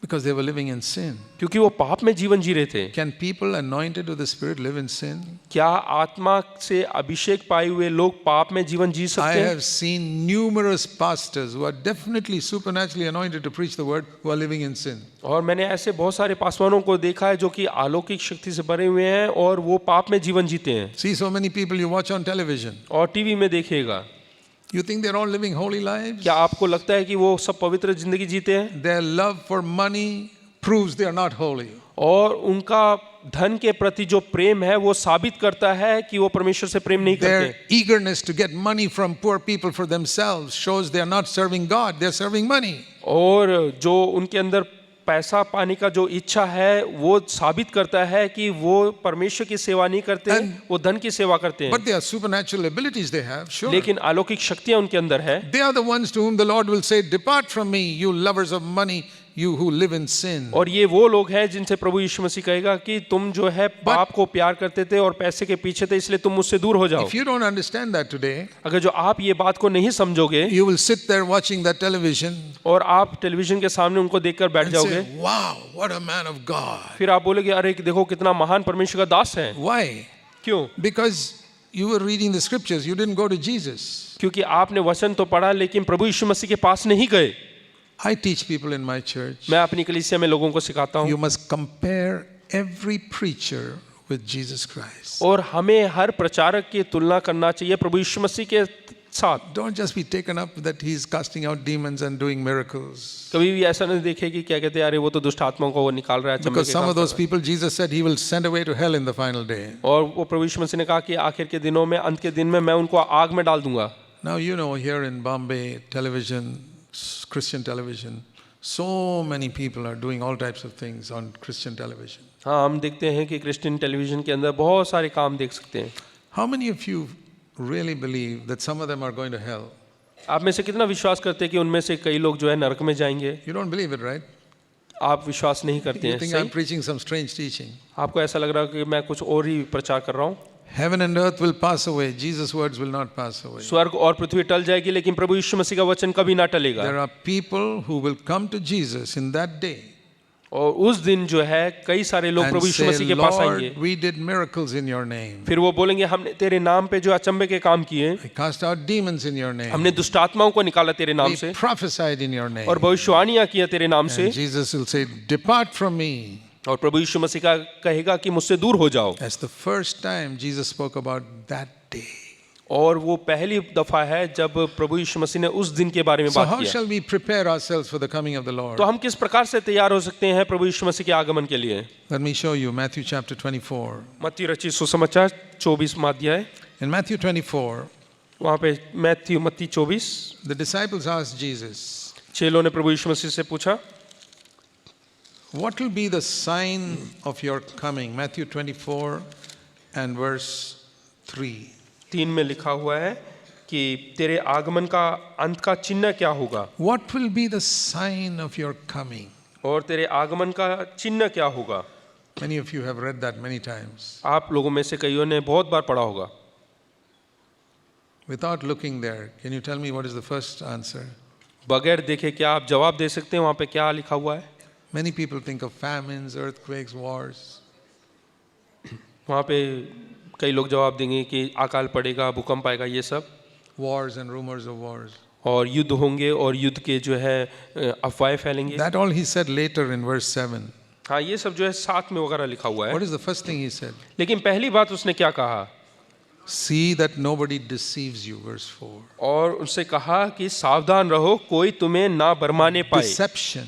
Because they were living in sin. क्योंकि वो पाप में जीवन जी रहे थे। Can people anointed with the Spirit live in sin? क्या आत्मा से अभिषेक पाए हुए लोग पाप में जीवन जी I सकते हैं? have seen numerous pastors who are definitely supernaturally anointed to preach the word who are living in sin. और मैंने ऐसे बहुत सारे पासवानों को देखा है जो कि अलौकिक शक्ति से भरे हुए हैं और वो पाप में जीवन जीते हैं। See so many people you watch on television. और टीवी में देखिएगा, You think they're all living holy lives? क्या आपको लगता है कि वो सब पवित्र जिंदगी जीते हैं? Their love for money proves they are not holy. और उनका धन के प्रति जो प्रेम है वो साबित करता है कि वो परमेश्वर से प्रेम नहीं Their करते। eagerness to get money from poor people for themselves shows they are not serving God, they're serving money. और जो उनके अंदर पैसा पाने का जो इच्छा है वो साबित करता है कि वो परमेश्वर की सेवा नहीं करते, वो धन की सेवा करते हैं। But there are supernatural abilities they have, sure. लेकिन अलौकिक शक्तियां उनके अंदर है। They are the ones to whom the Lord will say, depart from me, you lovers of money, you who live in sin. और ये वो लोग हैं जिनसे प्रभु यीशु मसीह कहेगा कि तुम जो है पाप को प्यार करते थे और पैसे के पीछे थे, इसलिए तुम मुझसे दूर हो जाओ। If you don't understand that today, अगर जो आप ये बात को नहीं समझोगे you will sit there watching that television और आप टेलीविजन के सामने उनको देखकर बैठ and जाओगे, say, wow, what a man of God. फिर आप बोलोगे अरे देखो कितना महान परमेश्वर का दास है। Why? क्यों? Because you were reading the scriptures, you didn't go to Jesus. क्योंकि आपने वचन तो पढ़ा लेकिन प्रभु यीशु मसीह के पास नहीं गए। I teach people in my church, मैं अपनी कलीसिया में लोगों को सिखाता हूँ you must compare every preacher with Jesus Christ. और हमें हर प्रचारक की तुलना करना चाहिए प्रभु यीशु मसीह के साथ। Don't just be taken up that he's casting out demons and doing miracles. कभी भी ऐसा नहीं देखे कि क्या कहते हैं अरे वो तो दुष्ट आत्माओं को वो निकाल रहा है, चमके Because के some काम of those कर रहा people, Jesus said he will send away to hell in the final day. है। और वो प्रभु यीशु मसीह ने कहा कि आखिर के दिनों में, अंत के दिन में मैं उनको आग में डाल दूंगा। Now you know here in Bombay television, Christian television, so many people are doing all types of things on Christian television. हाँ, हम देखते हैं कि क्रिश्चियन टेलीविजन के अंदर बहुत सारे काम देख सकते हैं। How many of you really believe that some of them are going to hell? आप में से कितना विश्वास करते हैं कि उनमें से कई लोग जो है नरक में जाएंगे? You don't believe it, right? आप विश्वास नहीं करते You हैं, think I'm सही? preaching some strange teaching. आपको ऐसा लग रहा है कि मैं कुछ और ही प्रचार कर रहा हूँ। Heaven and earth will pass away. Jesus' words will not pass away. स्वर्ग और पृथ्वी टल जाएगी लेकिन प्रभु यीशु मसीह का वचन कभी ना टलेगा। There are people who will come to Jesus in that day और उस दिन जो है कई सारे लोग and प्रभु यीशु say, मसीह के पास आएंगे। Lord, we did miracles in your name. फिर वो बोलेंगे हमने तेरे नाम पे जो अचंभे के काम किए, We cast out demons in your name. हमने दुष्ट आत्माओं को निकाला तेरे नाम We से prophesied in your name. और भविष्यवाणियां किया तेरे नाम से। And Jesus will say, depart from me. और प्रभु यीशु मसीह का कहेगा कि मुझसे दूर हो जाओ। That's the first time Jesus spoke about that day. और वो पहली दफा है जब प्रभु यीशु मसीह ने उस दिन के बारे में So बात how किया। shall we prepare ourselves for the coming of the Lord? तो हम किस प्रकार से तैयार हो सकते हैं प्रभु यीशु मसीह के आगमन के लिए? Let me show you Matthew chapter 24. मत्ती रचित सुसमाचार 24वां अध्याय। In Matthew 24, वहाँ पे मत्ती 24, the disciples asked Jesus, चेलों ने प्रभु यीशु मसीह से पूछा, what will be the sign of your coming? Matthew 24 and verse 3. 3 में लिखा हुआ है कि तेरे आगमन का अंत का चिन्ह क्या होगा? What will be the sign of your coming? और तेरे आगमन का चिन्ह क्या होगा? Many of you have read that many times. आप लोगों में से कईयों ने बहुत बार पढ़ा होगा। Without looking there, can you tell me what is the first answer? बगैर देखे क्या आप जवाब दे सकते हैं वहाँ पे क्या लिखा हुआ है? Many people think of famines, earthquakes, wars. वहाँ पे कई लोग जवाब देंगे कि अकाल पड़ेगा, भूकंप आएगा, ये सब, Wars and rumors of wars. और युद्ध होंगे और युद्ध के जो है अफवाहें फैलेंगे। That all he said later in verse 7. हाँ, ये सब जो है 7 में वगैरह लिखा हुआ है। What is the first thing he said? लेकिन पहली बात उसने क्या कहा? See that nobody deceives you, verse 4. और उससे कहा कि सावधान रहो कोई तुम्हें ना भरमाने पाए, Deception.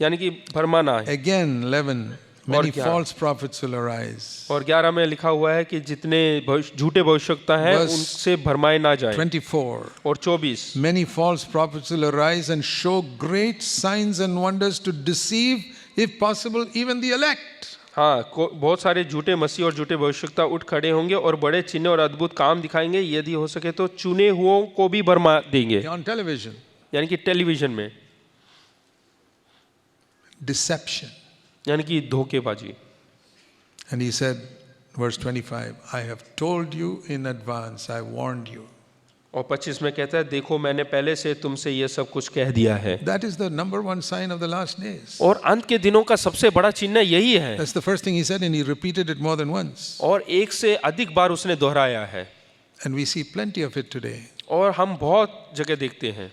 यानी कि भरमाना है। Again, 11. Many क्या? false prophets will arise. और 11 में लिखा हुआ है कि जितने झूठे भविष्यवक्ता हैं Verse उनसे भरमाए ना जाए। 24. और 24, Many false prophets will arise and show great signs and wonders to deceive, if possible, even the elect. हाँ, बहुत सारे झूठे मसीह और झूठे भविष्यवक्ता उठ खड़े होंगे और बड़े चिन्ह और अद्भुत काम दिखाएंगे, यदि हो सके तो चुने हुओं को भी भरमा देंगे। On television. यानी कि टेलीविजन में, Deception. यानी कि धोखेबाजी। And he said, verse 25, I have told you in advance, I warned you. और 25 में कहता है देखो मैंने पहले से तुमसे ये सब कुछ कह दिया है। That is the number one sign of the last days. और अंत के दिनों का सबसे बड़ा चिन्ह यही है। That's the first thing he said, and he repeated it more than once. और एक से अधिक बार उसने दोहराया है। And we see plenty of it today. और हम बहुत जगह देखते हैं।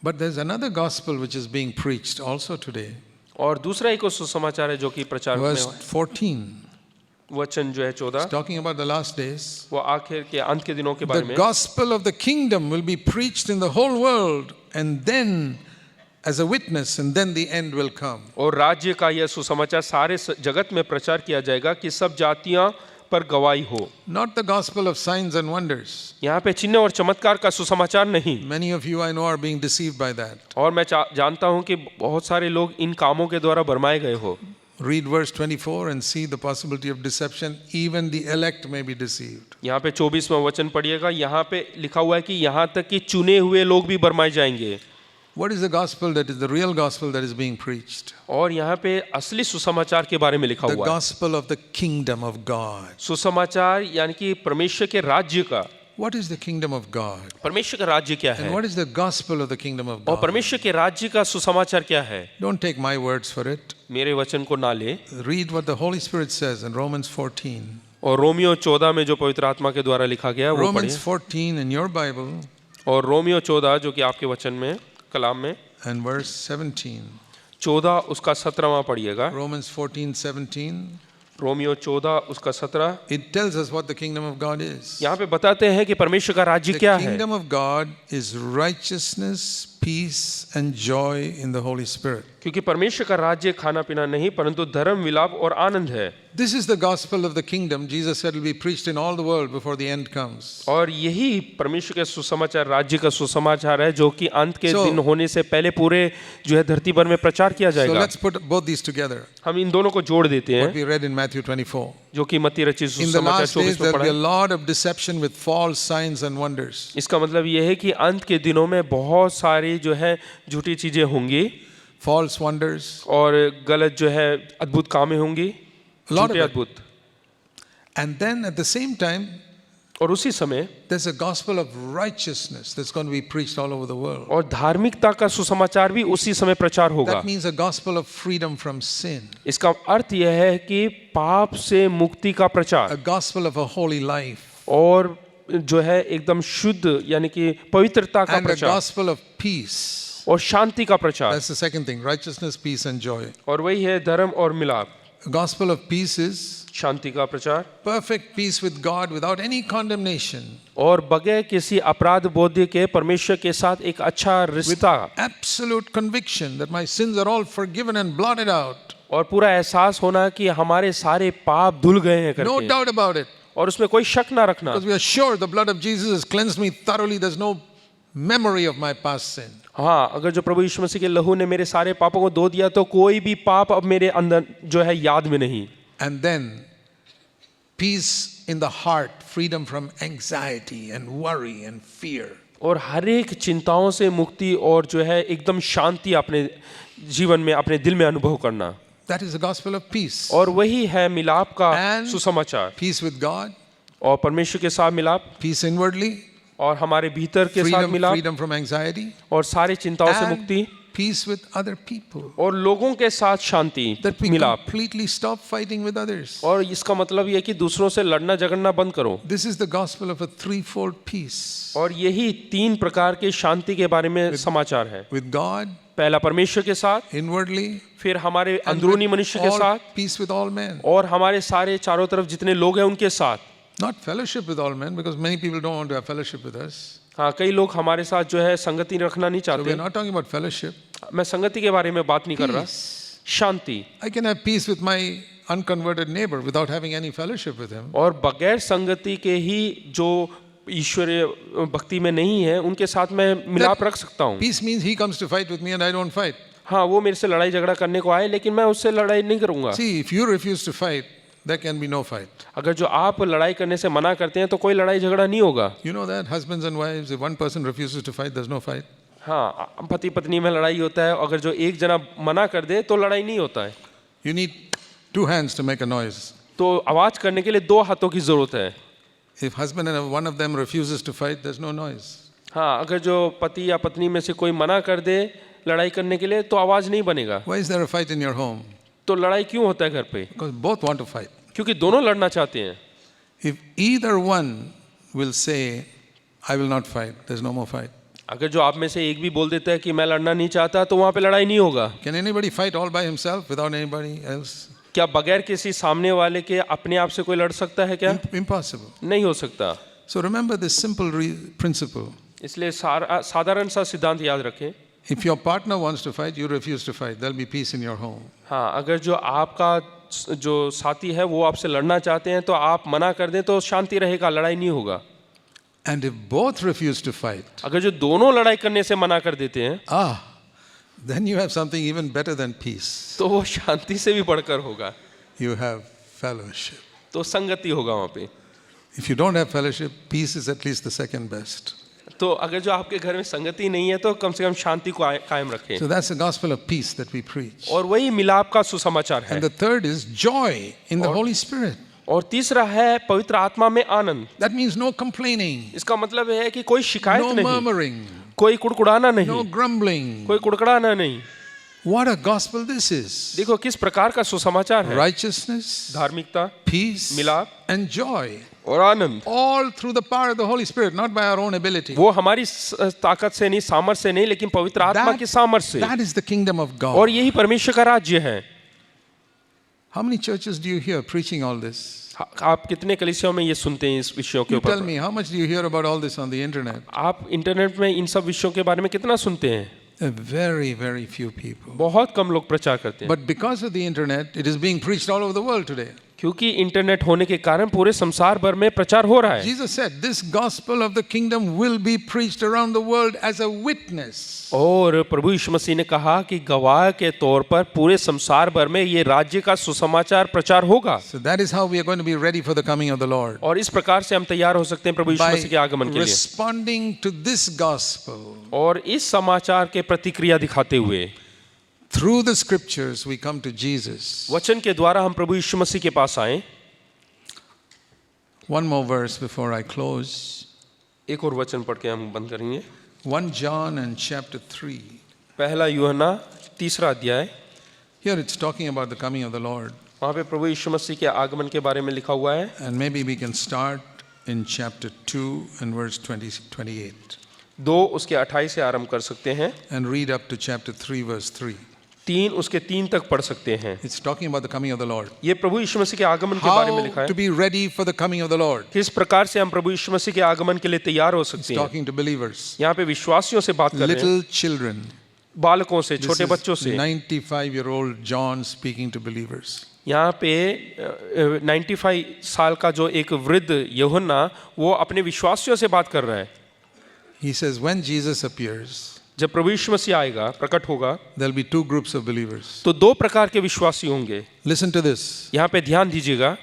But there's another gospel which is being preached also today. और दूसरा एक सुसमाचार है जो कि प्रचार में Verse 14, वचन जो है 14, it's talking about the last days. वो आखिर के अंत के दिनों के बारे The में। gospel of the kingdom will be preached in the whole world, and then as a witness, and then the end will come. और राज्य का यह सुसमाचार सारे जगत में प्रचार किया जाएगा कि सब जातियां पर गवाही हो। Not the gospel of signs and wonders. यहाँ पे चिन्ह और चमत्कार का सुसमाचार नहीं। Many of you I know are being deceived by that. और मैं जानता हूँ कि बहुत सारे लोग इन कामों के द्वारा भरमाए गए हो। Read verse 24 and see the possibility of deception. Even the elect may be deceived. यहाँ पे 24वां वचन पढ़िएगा, यहाँ पे लिखा हुआ है कि यहाँ तक कि चुने हुए लोग भी भरमाए जाएंगे। What is the gospel that is the real gospel that is being preached? और यहाँ पे असली सुसमाचार के बारे में लिखा The हुआ है। gospel of the kingdom of God. सुसमाचार यानी कि परमेश्वर के राज्य का। What is the kingdom of God? परमेश्वर का राज्य क्या And है what is the gospel of the kingdom of और God? परमेश्वर के राज्य का सुसमाचार क्या है? Don't take my words for it. मेरे वचन को ना ले। Read what the Holy Spirit says in Romans 14. और रोमियो 14 में जो पवित्र आत्मा के द्वारा लिखा गया वो Romans पढ़िए। 14 in your Bible और रोमियो 14 जो कि आपके वचन में कलाम में and verse 17. 14 उसका 17वां पढ़िएगा। Romans 14:17. रोमियो 14 उसका 17 It tells us what the kingdom of God is. यहाँ पे बताते हैं कि परमेश्वर का राज्य The क्या है। kingdom of God is righteousness, peace, and joy in the Holy Spirit. क्योंकि परमेश्वर का राज्य खाना पीना नहीं परंतु धर्म विलाप और आनंद है। This is the gospel of the kingdom. Jesus said will be preached in all the world before the end comes. और यही परमेश्वर के सुसमाचार राज्य का सुसमाचार है जो कि अंत के So- दिन होने से पहले पूरे जो है धरती भर में प्रचार किया So जाएगा। let's put both these together. हम इन दोनों को जोड़ देते What हैं we read in Matthew 24. जो कि मत्ती रचित In the सुसमाचार last days 24 में there will पढ़ा be a है। lot of deception with false signs and wonders. इसका मतलब ये है कि अंत के दिनों में बहुत सारी जो है झूठी चीजें होंगी False wonders. और गलत जो है अद्भुत कामें होंगी, A lot of झूठे it. अद्भुत। And then at the same time, और उसी समय there's a gospel of righteousness that's going to be preached all over the world. और धार्मिकता का सुसमाचार भी उसी समय प्रचार होगा। That means a gospel of freedom from sin, इसका अर्थ यह है कि पाप से मुक्ति का प्रचार a gospel of a holy life, और जो है एकदम शुद्ध यानी कि पवित्रता का and a प्रचार gospel of peace. और शांति का प्रचार। That's the second thing, righteousness, peace, and joy. और वही है धर्म और मिलाप। A gospel of peace is शांति का प्रचार perfect peace with God without any condemnation, और बगैर किसी अपराध बोध के परमेश्वर के साथ एक अच्छा रिश्ता absolute conviction that my sins are all forgiven and blotted out. और पूरा एहसास होना कि हमारे सारे पाप धुल गए हैं No करके doubt about it. और उसमें कोई शक ना रखना Because we are sure the blood of Jesus has cleansed me thoroughly. There's no memory of my past sin. हाँ, अगर जो प्रभु यीशु मसीह के लहू ने मेरे सारे पापों को धो दिया तो कोई भी पाप अब मेरे अंदर जो है याद में नहीं। And then peace in the heart, freedom from anxiety and worry and fear. और हर एक चिंताओं से मुक्ति और जो है एकदम शांति अपने जीवन में अपने दिल में अनुभव करना। That is the gospel of peace. और वही है मिलाप का And सुसमाचार peace with God, और परमेश्वर के साथ मिलाप peace inwardly, और हमारे भीतर के साथ मिलाप freedom from anxiety, और सारी चिंताओं से and मुक्ति peace with other people. और लोगों के साथ शांति That we मिलाप। completely stop fighting with others. और इसका मतलब ये है कि दूसरों से लड़ना झगड़ना बंद करो। This is the gospel of a threefold peace. और यही 3 प्रकार की शांति के बारे में समाचार है। With God, पहला परमेश्वर के साथ, inwardly, फिर हमारे and अंदरूनी with मनुष्य के all- साथ peace with all men. और हमारे सारे चारों तरफ जितने लोग हैं उनके साथ। Not fellowship with all men, because many people don't want to have fellowship with us. हाँ, कई लोग हमारे साथ जो है संगति रखना नहीं So चाहते। we're not talking about fellowship. मैं संगति के बारे में बात नहीं कर रहा। Peace. Shanti I can have peace with my unconverted neighbor without having any fellowship with him. और बगैर संगति के ही जो ईश्वरीय भक्ति में नहीं है उनके साथ मैं मिलाप रख सकता हूँ। Peace means he comes to fight with me and I don't fight. हाँ, वो मेरे से लड़ाई झगड़ा करने को आए लेकिन मैं उससे लड़ाई नहीं करूंगा। See, if you refuse to fight, there can be no fight. अगर जो आप लड़ाई करने से मना करते हैं तो कोई लड़ाई झगड़ा नहीं होगा। You know that husbands and wives, if one person refuses to fight, there's no fight. हाँ, पति पत्नी में लड़ाई होता है, अगर जो एक जना मना कर दे तो लड़ाई नहीं होता है। You need two hands to make a noise. तो आवाज करने के लिए 2 हाथों की जरूरत है। If husband and one of them refuses to fight, there's no noise. हाँ, अगर जो पति या पत्नी में से कोई मना कर दे लड़ाई करने के लिए तो आवाज नहीं बनेगा। Why is there a fight in your home? तो लड़ाई क्यों होता है घर पे? Because both want to fight. क्योंकि दोनों लड़ना चाहते हैं। If either one will say, I will not fight, there's no more fight. अगर जो आप में से एक भी बोल देता है कि मैं लड़ना नहीं चाहता तो वहाँ पे लड़ाई नहीं होगा। Can anybody fight all by himself without anybody else? क्या बगैर किसी सामने वाले के अपने आप से कोई लड़ सकता है क्या? Impossible. नहीं हो सकता। So remember this simple principle. इसलिए साधारण सा सिद्धांत याद रखें। If your partner wants to fight, you refuse to fight. There'll be peace in your home. हाँ, अगर जो आपका जो साथी है वो आपसे लड़ना चाहते हैं तो आप मना कर दें तो शांति रहेगा, लड़ाई नहीं होगा। And if both refuse to fight, अगर जो दोनों लड़ाई करने से मना कर देते हैं then you have something even better than peace. तो वो शांति से भी बढ़कर होगा। You have fellowship. तो संगति होगा वहाँ पे। If you don't have fellowship, peace is at least the second best. तो अगर जो आपके घर में संगति नहीं है तो कम से कम शांति को कायम रखें। So that's the gospel of peace that we preach. और वही मिलाप का सुसमाचार है। And the third is joy in the Holy Spirit. और तीसरा है पवित्र आत्मा में आनंद। That means no complaining, इसका मतलब है कि कोई शिकायत no नहीं, murmuring, कोई कुड़कुड़ाना no नहीं, grumbling, कोई कुड़कुड़ाना नहीं, What a gospel this is. देखो किस प्रकार का सुसमाचार है। Righteousness, धार्मिकता, peace, मिलाप and joy. और आनंद, All through the power of the Holy Spirit, not by our own ability. वो हमारी ताकत से नहीं, सामर्थ्य से नहीं, लेकिन पवित्र आत्मा की सामर्थ्य से। That is the kingdom of God. और यही परमेश्वर का राज्य है। How many churches do you hear preaching all this? आप कितने कलीसियाओं में ये सुनते हैं इस विषयों के You tell ऊपर? me, how much do you hear about all this on the internet? आप इंटरनेट में इन सब विषयों के बारे में कितना सुनते हैं? Very, very few people. बहुत कम लोग प्रचार करते हैं। But because of the internet, it is being preached all over the world today. क्योंकि इंटरनेट होने के कारण पूरे संसार भर में प्रचार हो रहा है। Jesus said, this gospel of the kingdom will be preached around the world as a witness. और प्रभु यीशु मसीह ने कहा कि गवाह के तौर पर पूरे संसार भर में ये राज्य का सुसमाचार प्रचार होगा। So that is how we are going to be ready for the coming of the Lord. और इस प्रकार से हम तैयार हो सकते हैं प्रभु यीशु मसीह के आगमन के लिए। Responding to this gospel. और इस समाचार के प्रतिक्रिया दिखाते हुए Through the scriptures we come to Jesus. वचन के द्वारा हम प्रभु यीशु मसीह के पास आए। One more verse before I close. एक और वचन पढ़ के हम बंद करेंगे। 1 John and chapter 3. पहला यूहन्ना 3 अध्याय। Here it's talking about the coming of the Lord. वहाँ पे प्रभु यीशु मसीह के आगमन के बारे में लिखा हुआ है। And maybe we can start in chapter 2 and verse 28. 2 उसके 28 से आरंभ कर सकते हैं। And read up to chapter 3 verse 3. 3 उसके 3 तक पढ़ सकते हैं। It's talking about the coming of the Lord. ये प्रभु यीशु मसीह के आगमन के बारे में लिखा How है। to be ready for the coming of the Lord. किस प्रकार से हम प्रभु यीशु मसीह के आगमन के लिए तैयार हो It's सकते हैं। talking to believers. यहाँ पे विश्वासियों से बात कर रहे हैं, Little children. बालकों से, This छोटे is बच्चों से। 95-year-old John speaking to believers. यहाँ पे 95 साल का जो एक वृद्ध यूहन्ना वो अपने विश्वासियों से बात कर रहा है। He says, when Jesus appears, जब प्रभु यीशु मसीह आएगा, प्रकट होगा, there'll be 2 groups of believers. तो 2 प्रकार के विश्वासी होंगे। Listen to this. यहाँ पे ध्यान दीजिएगा,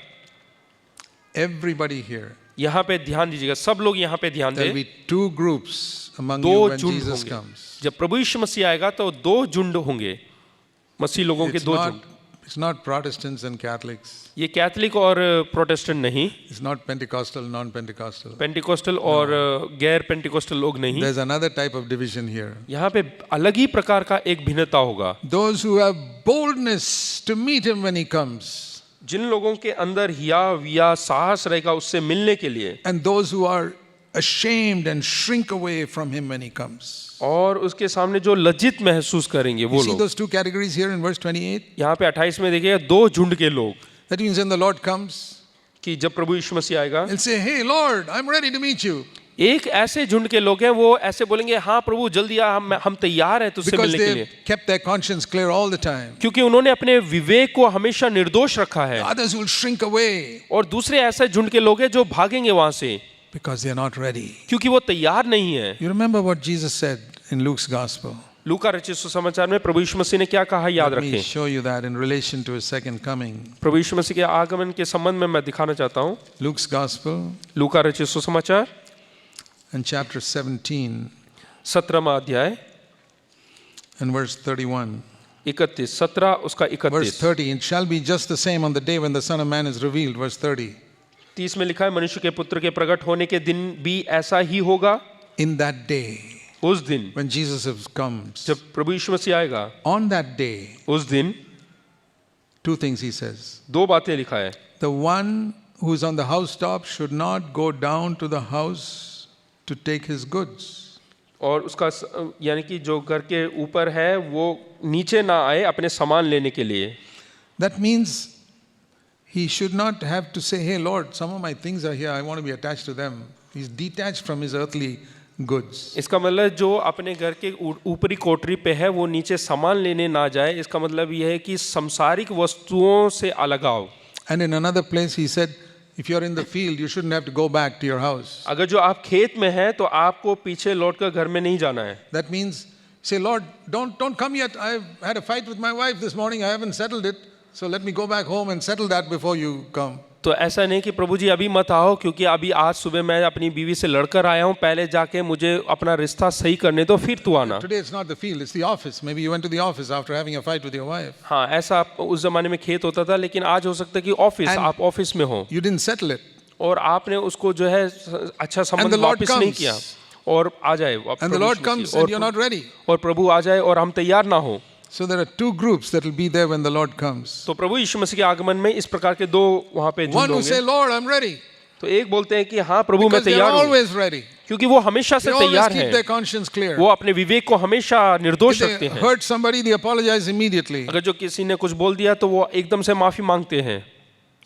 Everybody here. यहाँ पे ध्यान दीजिएगा, सब लोग यहाँ पे ध्यान There'll दें। be 2 groups among 2 you when झुंड Jesus होंगे। comes. जब प्रभु यीशु मसीह आएगा तो 2 झुंड होंगे, मसीह लोगों के 2 झुंड। It's not Protestants and Catholics. ये कैथलिक और प्रोटेस्टेंट नहीं, It's not Pentecostal, non-Pentecostal. Pentecostal और गैर पेंटिकोस्टल लोग नहीं। There's another type of division here. यहाँ पे अलग ही प्रकार का एक भिन्नता होगा। Those who have boldness to meet him when he comes, जिन लोगों के अंदर हिया साहस रहेगा उससे मिलने के लिए, and those who are ashamed and shrink away from him when he comes. और उसके सामने जो लज्जित महसूस करेंगे वो You see लोग। those 2 categories here in verse 28? यहाँ पे 28 में देखिएगा 2 झुंड के लोग, That means when the Lord comes, कि जब प्रभु यीशु मसीह आएगा, he'll say, hey Lord, I'm ready to meet you. एक ऐसे झुंड के लोग हैं वो ऐसे बोलेंगे, हाँ प्रभु जल्दी आ, हम तैयार हैं तुझसे Because मिलने के they've लिए, kept their conscience clear all the time. क्योंकि उन्होंने अपने विवेक को हमेशा निर्दोष रखा है। Others will shrink away और दूसरे ऐसे झुंड के लोग हैं जो भागेंगे वहां से, because they are not ready. क्योंकि वो तैयार नहीं है। You remember what Jesus said in Luke's gospel? लूका रचित सुसमाचार में प्रभु यीशु मसीह ने क्या कहा, याद Let me रखें। show you that in relation to his second coming. प्रभु यीशु मसीह के आगमन के संबंध में मैं दिखाना चाहता हूँ। Luke's gospel लूका रचित सुसमाचार and chapter 17 17वां अध्याय and verse 31. 31 17 उसका Verse 31 30, it shall be just the same on the day when the Son of Man is revealed. Verse 30. 30 में लिखा है, मनुष्य के पुत्र के प्रकट होने के दिन भी ऐसा ही होगा। In that day, उस दिन when Jesus comes, जब प्रभु यीशु मसीह आएगा, on that day, उस दिन 2 things he says. 2 बातें लिखा है। The one who is on the housetop should not go down to the house to take his goods. और उसका यानी कि जो घर के ऊपर है वो नीचे ना आए अपने सामान लेने के लिए। That means he should not have to say, hey Lord, some of my things are here, I want to be attached to them. He's detached from his earthly goods. इसका मतलब जो अपने घर के ऊपरी कोठरी पे है वो नीचे सामान लेने ना जाए, इसका मतलब यह है कि सांसारिक वस्तुओं से अलग आओ। And in another place he said, if you're in the field, you shouldn't have to go back to your house. अगर जो आप खेत में हैं तो आपको पीछे लौटकर घर में नहीं जाना है। That means, say, Lord, don't come yet. I've had a fight with my wife this morning. I haven't settled it. So let me go back home and settle that before you come. तो ऐसा नहीं कि प्रभु जी अभी मत आओ, क्योंकि अभी आज सुबह मैं अपनी बीवी से लड़कर आया हूँ, पहले जाके मुझे अपना रिश्ता सही करने दो फिर तू आना। Today it's not the field, it's the office. Maybe you went to the office after having a fight with your wife. हाँ, ऐसा उस जमाने में खेत होता था, लेकिन आज हो सकता है कि ऑफिस, आप ऑफिस में हो You didn't settle it. और आपने उसको जो है अच्छा And संबंध the Lord वापस नहीं comes. किया और आ जाए And the Lord comes and you're not ready. और प्रभु आ जाए और हम तैयार ना हो। So there are two groups that will be there when the Lord comes. तो प्रभु यीशु मसीह के आगमन में इस प्रकार के दो वहाँ पे झुंड One who say, होंगे। Lord, I'm ready. तो एक बोलते हैं कि हाँ प्रभु मैं Because they're तैयार हूँ, always ready. क्योंकि वो हमेशा से They always तैयार keep their हैं। conscience clear. वो अपने विवेक को हमेशा निर्दोष If रखते they हैं। hurt somebody, they apologize immediately. अगर जो किसी ने कुछ बोल दिया तो वो एकदम से माफी मांगते हैं।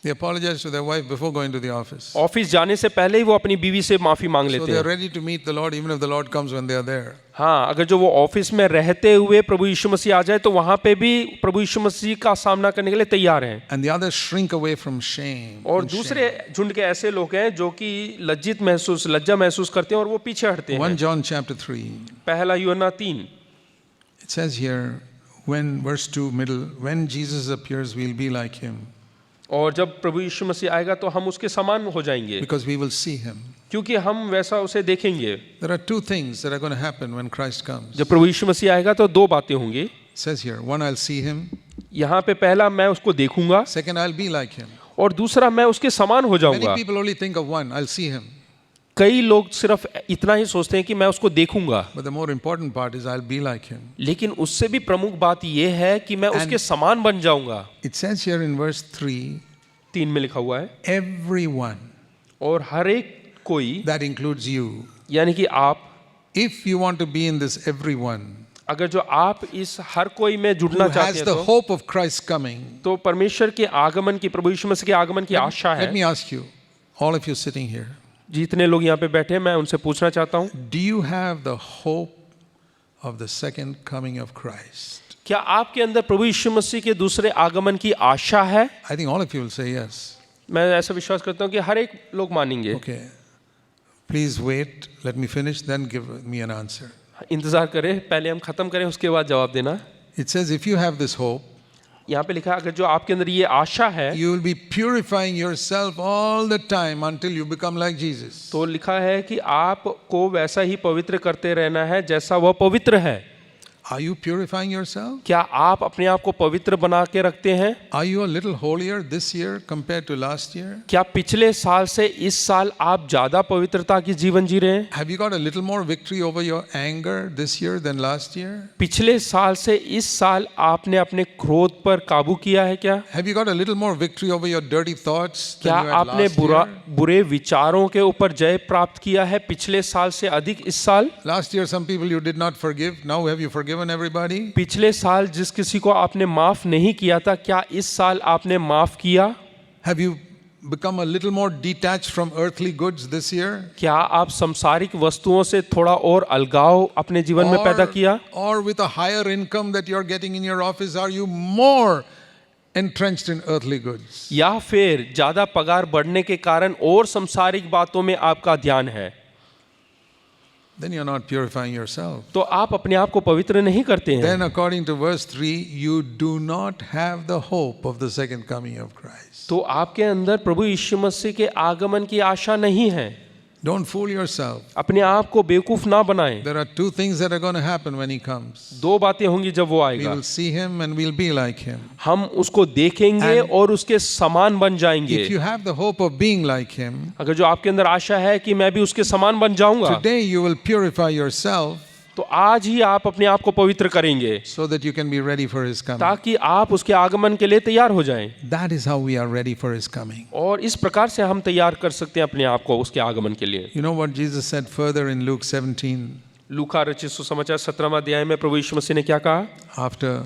They apologize to their wife before going to the office. Office जाने से पहले ही वो अपनी बीवी से माफी मांग So लेते they are हैं। ready to meet the Lord even if the Lord comes when they are there. हाँ, अगर जो वो ऑफिस में रहते हुए प्रभु यीशु मसीह आ जाए तो वहां पे भी प्रभु यीशु मसीह का सामना करने के लिए तैयार हैं। And the others shrink away from shame. और and दूसरे झुंड के ऐसे लोग हैं जो कि लज्जा महसूस करते हैं और वो पीछे हटते shame. हैं। 1 John chapter 3. पहला यूहन्ना 3 It says here, when verse 2 middle, when Jesus appears, we'll be like him और जब प्रभु यीशु मसीह आएगा तो हम उसके समान हो जाएंगे, because we will see him. क्योंकि हम वैसा उसे देखेंगे। There are two things that are going to happen when Christ comes. जब प्रभु यीशु मसीह आएगा तो दो बातें होंगी। It says here, one, I'll see him. यहाँ पे पहला मैं उसको देखूंगा Second, I'll be like him. और दूसरा मैं उसके समान हो Many जाऊंगा। people only think of one, I'll see him. कई लोग सिर्फ इतना ही सोचते हैं कि मैं उसको देखूंगा, But the more important part is I'll be like him. लेकिन उससे भी प्रमुख बात यह है कि मैं उसके समान बन जाऊंगा। It says here in verse 3, 3 में लिखा हुआ है, everyone, और हर एक कोई, that includes you. यानी कि आप, If you want to be in this everyone, अगर जो आप इस हर कोई में who जुड़ना चाहते has हैं the तो hope of Christ coming, तो परमेश्वर के आगमन की, प्रभु यीशु मसीह के आगमन की आशा let है। me ask you, all of you sitting here, जितने लोग यहाँ पे बैठे हैं मैं उनसे पूछना चाहता हूँ, do you have the hope of the second coming of Christ? क्या आपके अंदर प्रभु यीशु मसीह के दूसरे आगमन की आशा है? I think all of you will say yes. मैं ऐसा विश्वास करता हूँ कि हर एक लोग मानेंगे। Okay. Please wait, let me finish, then give me an answer. इंतजार करें, पहले हम खत्म करें उसके बाद जवाब देना। It says, if you have this hope, यहाँ पे लिखा है अगर जो आपके अंदर ये आशा है you will be purifying yourself all the time until you become like Jesus. तो लिखा है कि आपको वैसा ही पवित्र करते रहना है जैसा वह पवित्र है। Are you purifying yourself? क्या आप अपने आप को पवित्र बना के रखते हैं? Are you a little holier this year compared to last year? क्या पिछले साल से इस साल आप ज्यादा पवित्रता की जीवन जी रहे हैं? Have you got a little more victory over your anger this year than last year? पिछले साल से इस साल आपने अपने क्रोध पर काबू किया है क्या? Have you got a little more victory over your dirty thoughts क्या than you had आपने last year? बुरे विचारों के ऊपर जय प्राप्त किया है पिछले साल से अधिक इस साल? Last year some people you did not forgive. Now have you forgiven everybody? पिछले साल जिस किसी को आपने माफ नहीं किया था, क्या इस साल आपने माफ किया? Have you become a little more detached from earthly goods this year? क्या आप सांसारिक वस्तुओं से थोड़ा और अलगाव अपने जीवन में पैदा किया? Or with a higher income that you're getting in your office, are you more entrenched in earthly goods? या फिर ज्यादा पगार बढ़ने के कारण और सांसारिक बातों में आपका ध्यान है? Then you're not purifying yourself. तो आप अपने आप को पवित्र नहीं करते हैं। Then according to verse 3, you do not have the hope of the second coming of Christ. तो आपके अंदर प्रभु यीशु मसीह के आगमन की आशा नहीं है। Don't fool yourself. अपने आप को बेवकूफ ना बनाएं। There are two things that are going to happen when he comes. दो बातें होंगी जब वो We आएगा, will see him and we'll be like him. हम उसको देखेंगे And और उसके समान बन जाएंगे। If you have the hope of being like him, अगर जो आपके अंदर आशा है कि मैं भी उसके समान बन जाऊंगा, today you will purify yourself तो आज ही आप अपने आप को पवित्र करेंगे so that you can be ready for his coming. ताकि आप उसके आगमन के लिए तैयार हो जाएं। That is how we are ready for his coming. और इस प्रकार से हम तैयार कर सकते हैं अपने आप को उसके आगमन के लिए। You know what Jesus said further in Luke 17 लूका रचित सुसमाचार 17वां अध्याय में प्रभु यीशु मसीह ने क्या कहा? after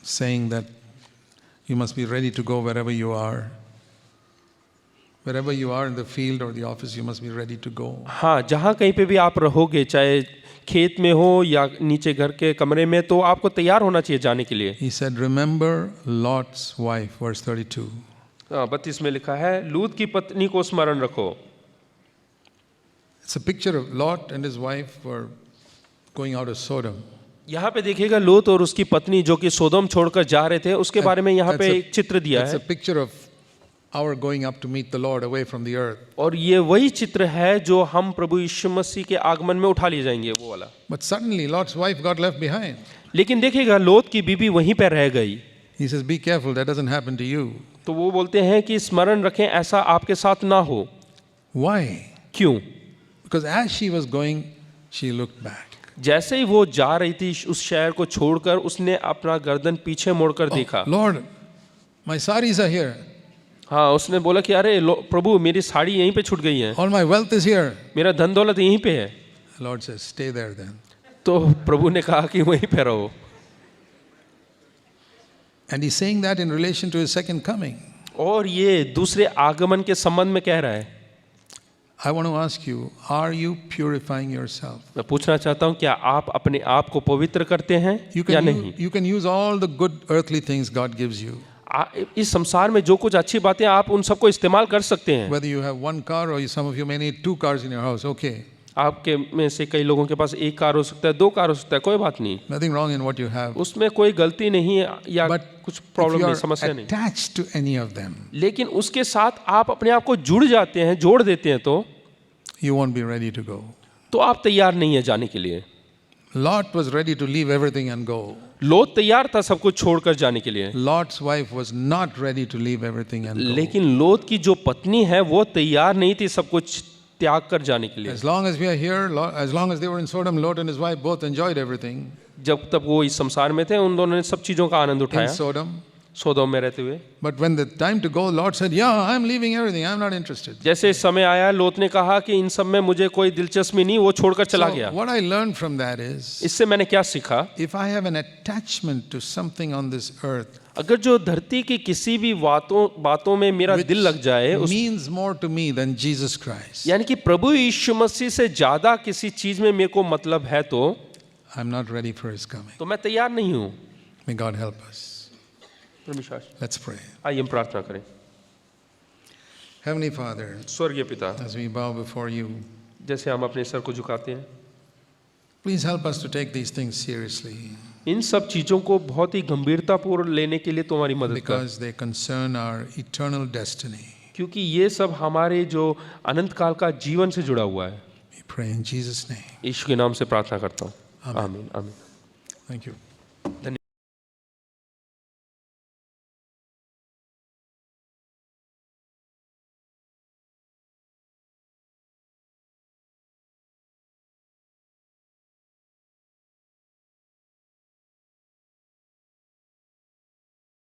saying that you must be ready to go wherever you are. Wherever you are in the field or the office, you must be ready to go. हाँ, जहाँ कहीं पे भी आप रहोगे, चाहे खेत में हो या नीचे घर के कमरे में, तो आपको तैयार होना चाहिए जाने के लिए। He said, remember Lot's wife, verse 32. 32 में लिखा है, लूत की पत्नी को स्मरण रखो। It's a picture of Lot and his wife were going out of Sodom. यहाँ पे देखिएगा लूत और उसकी पत्नी जो कि सोदोम छोड़कर जा रहे थे, उसके बारे में यहाँ पे एक चित्र दिया It's a है। picture of our going up to meet the Lord away from the earth. और ये वही चित्र है जो हम प्रभु यीशु मसीह के आगमन में उठा लिए जाएंगे, वो वाला। But suddenly Lot's wife got left behind. लेकिन देखिएगा लोत की बीबी वहीं पे रह गई। He says, be careful, that doesn't happen to you. तो वो बोलते हैं कि स्मरण रखें ऐसा आपके साथ ना हो। Why? क्यों? Because as she was going, she looked back. जैसे ही वो जा रही थी उस शहर को छोड़कर, उसने अपना गर्दन पीछे मोड़कर देखा। Lord, my saris are here. हाँ, उसने बोला कि अरे प्रभु, मेरी साड़ी यहीं पे छूट गई है, All my wealth is here. मेरा धन दौलत यहीं पे है। The Lord says, stay there then. तो प्रभु ने कहा कि वहीं पे रहो। And he's saying that in relation to his second coming. और ये दूसरे आगमन के संबंध में कह रहा है। I want to ask you, are you purifying yourself? मैं पूछना चाहता हूँ, क्या आप अपने आप को पवित्र करते हैं या नहीं? You can use all the good earthly things God gives you. इस संसार में जो कुछ अच्छी बातें, आप उन सबको इस्तेमाल कर सकते हैं। Whether you have one car or some of you may need 2 cars in your house, okay. आपके में से कई लोगों के पास एक कार हो सकता है, 2 कार हो सकता है, कोई बात नहीं, Nothing wrong in what you have. उसमें कोई गलती नहीं है या But कुछ if प्रॉब्लम you नहीं, are समस्या नहीं। attached to any of them, लेकिन उसके साथ आप अपने आप को जुड़ जाते हैं, जोड़ देते हैं, तो you won't be ready to go. आप तैयार नहीं है जाने के लिए। Lot was ready to leave everything and go. लोत तैयार था सब कुछ छोड़कर जाने के लिए, Lot's wife was not ready to leave everything and go. लेकिन लोत की जो पत्नी है वो तैयार नहीं थी सब कुछ त्याग कर जाने के लिए। As long as we are here, as long as they were in Sodom, Lot and his wife both enjoyed everything जब तक वो इस संसार में थे, उन दोनों ने सब चीजों का आनंद in उठाया Sodom. सोदोम में रहते हुए। But when the time to go, Lot said, yeah, I'm leaving everything. I'm not interested. जैसे समय आया, लोत ने कहा कि इन सब में मुझे कोई दिलचस्पी नहीं, वो छोड़कर चला गया। So what I learned from that is, इससे मैंने क्या सीखा? if I have an attachment to something on this earth, अगर जो धरती की किसी भी बातों में मेरा दिल लग जाए, means more to me than Jesus Christ, यानी कि प्रभु यीशु मसीह से ज्यादा किसी चीज में मेरे को मतलब है, तो I'm not ready for his coming. मैं तैयार नहीं हूँ। May God help us. Let's pray. आइए हम प्रार्थना करें। Heavenly Father, स्वर्गीय पिता, as we bow before you, जैसे हम अपने सर को झुकाते हैं, please help us to take these things seriously, इन सब चीजों को बहुत ही गंभीरतापूर्वक लेने के लिए तुम्हारी मदद कर, because they concern our eternal destiny. क्योंकि ये सब हमारे जो अनंत काल का जीवन से जुड़ा हुआ है। We pray in Jesus' name. यीशु के नाम से प्रार्थना करता हूँ, आमीन, आमीन। Thank you. धन्यवाद।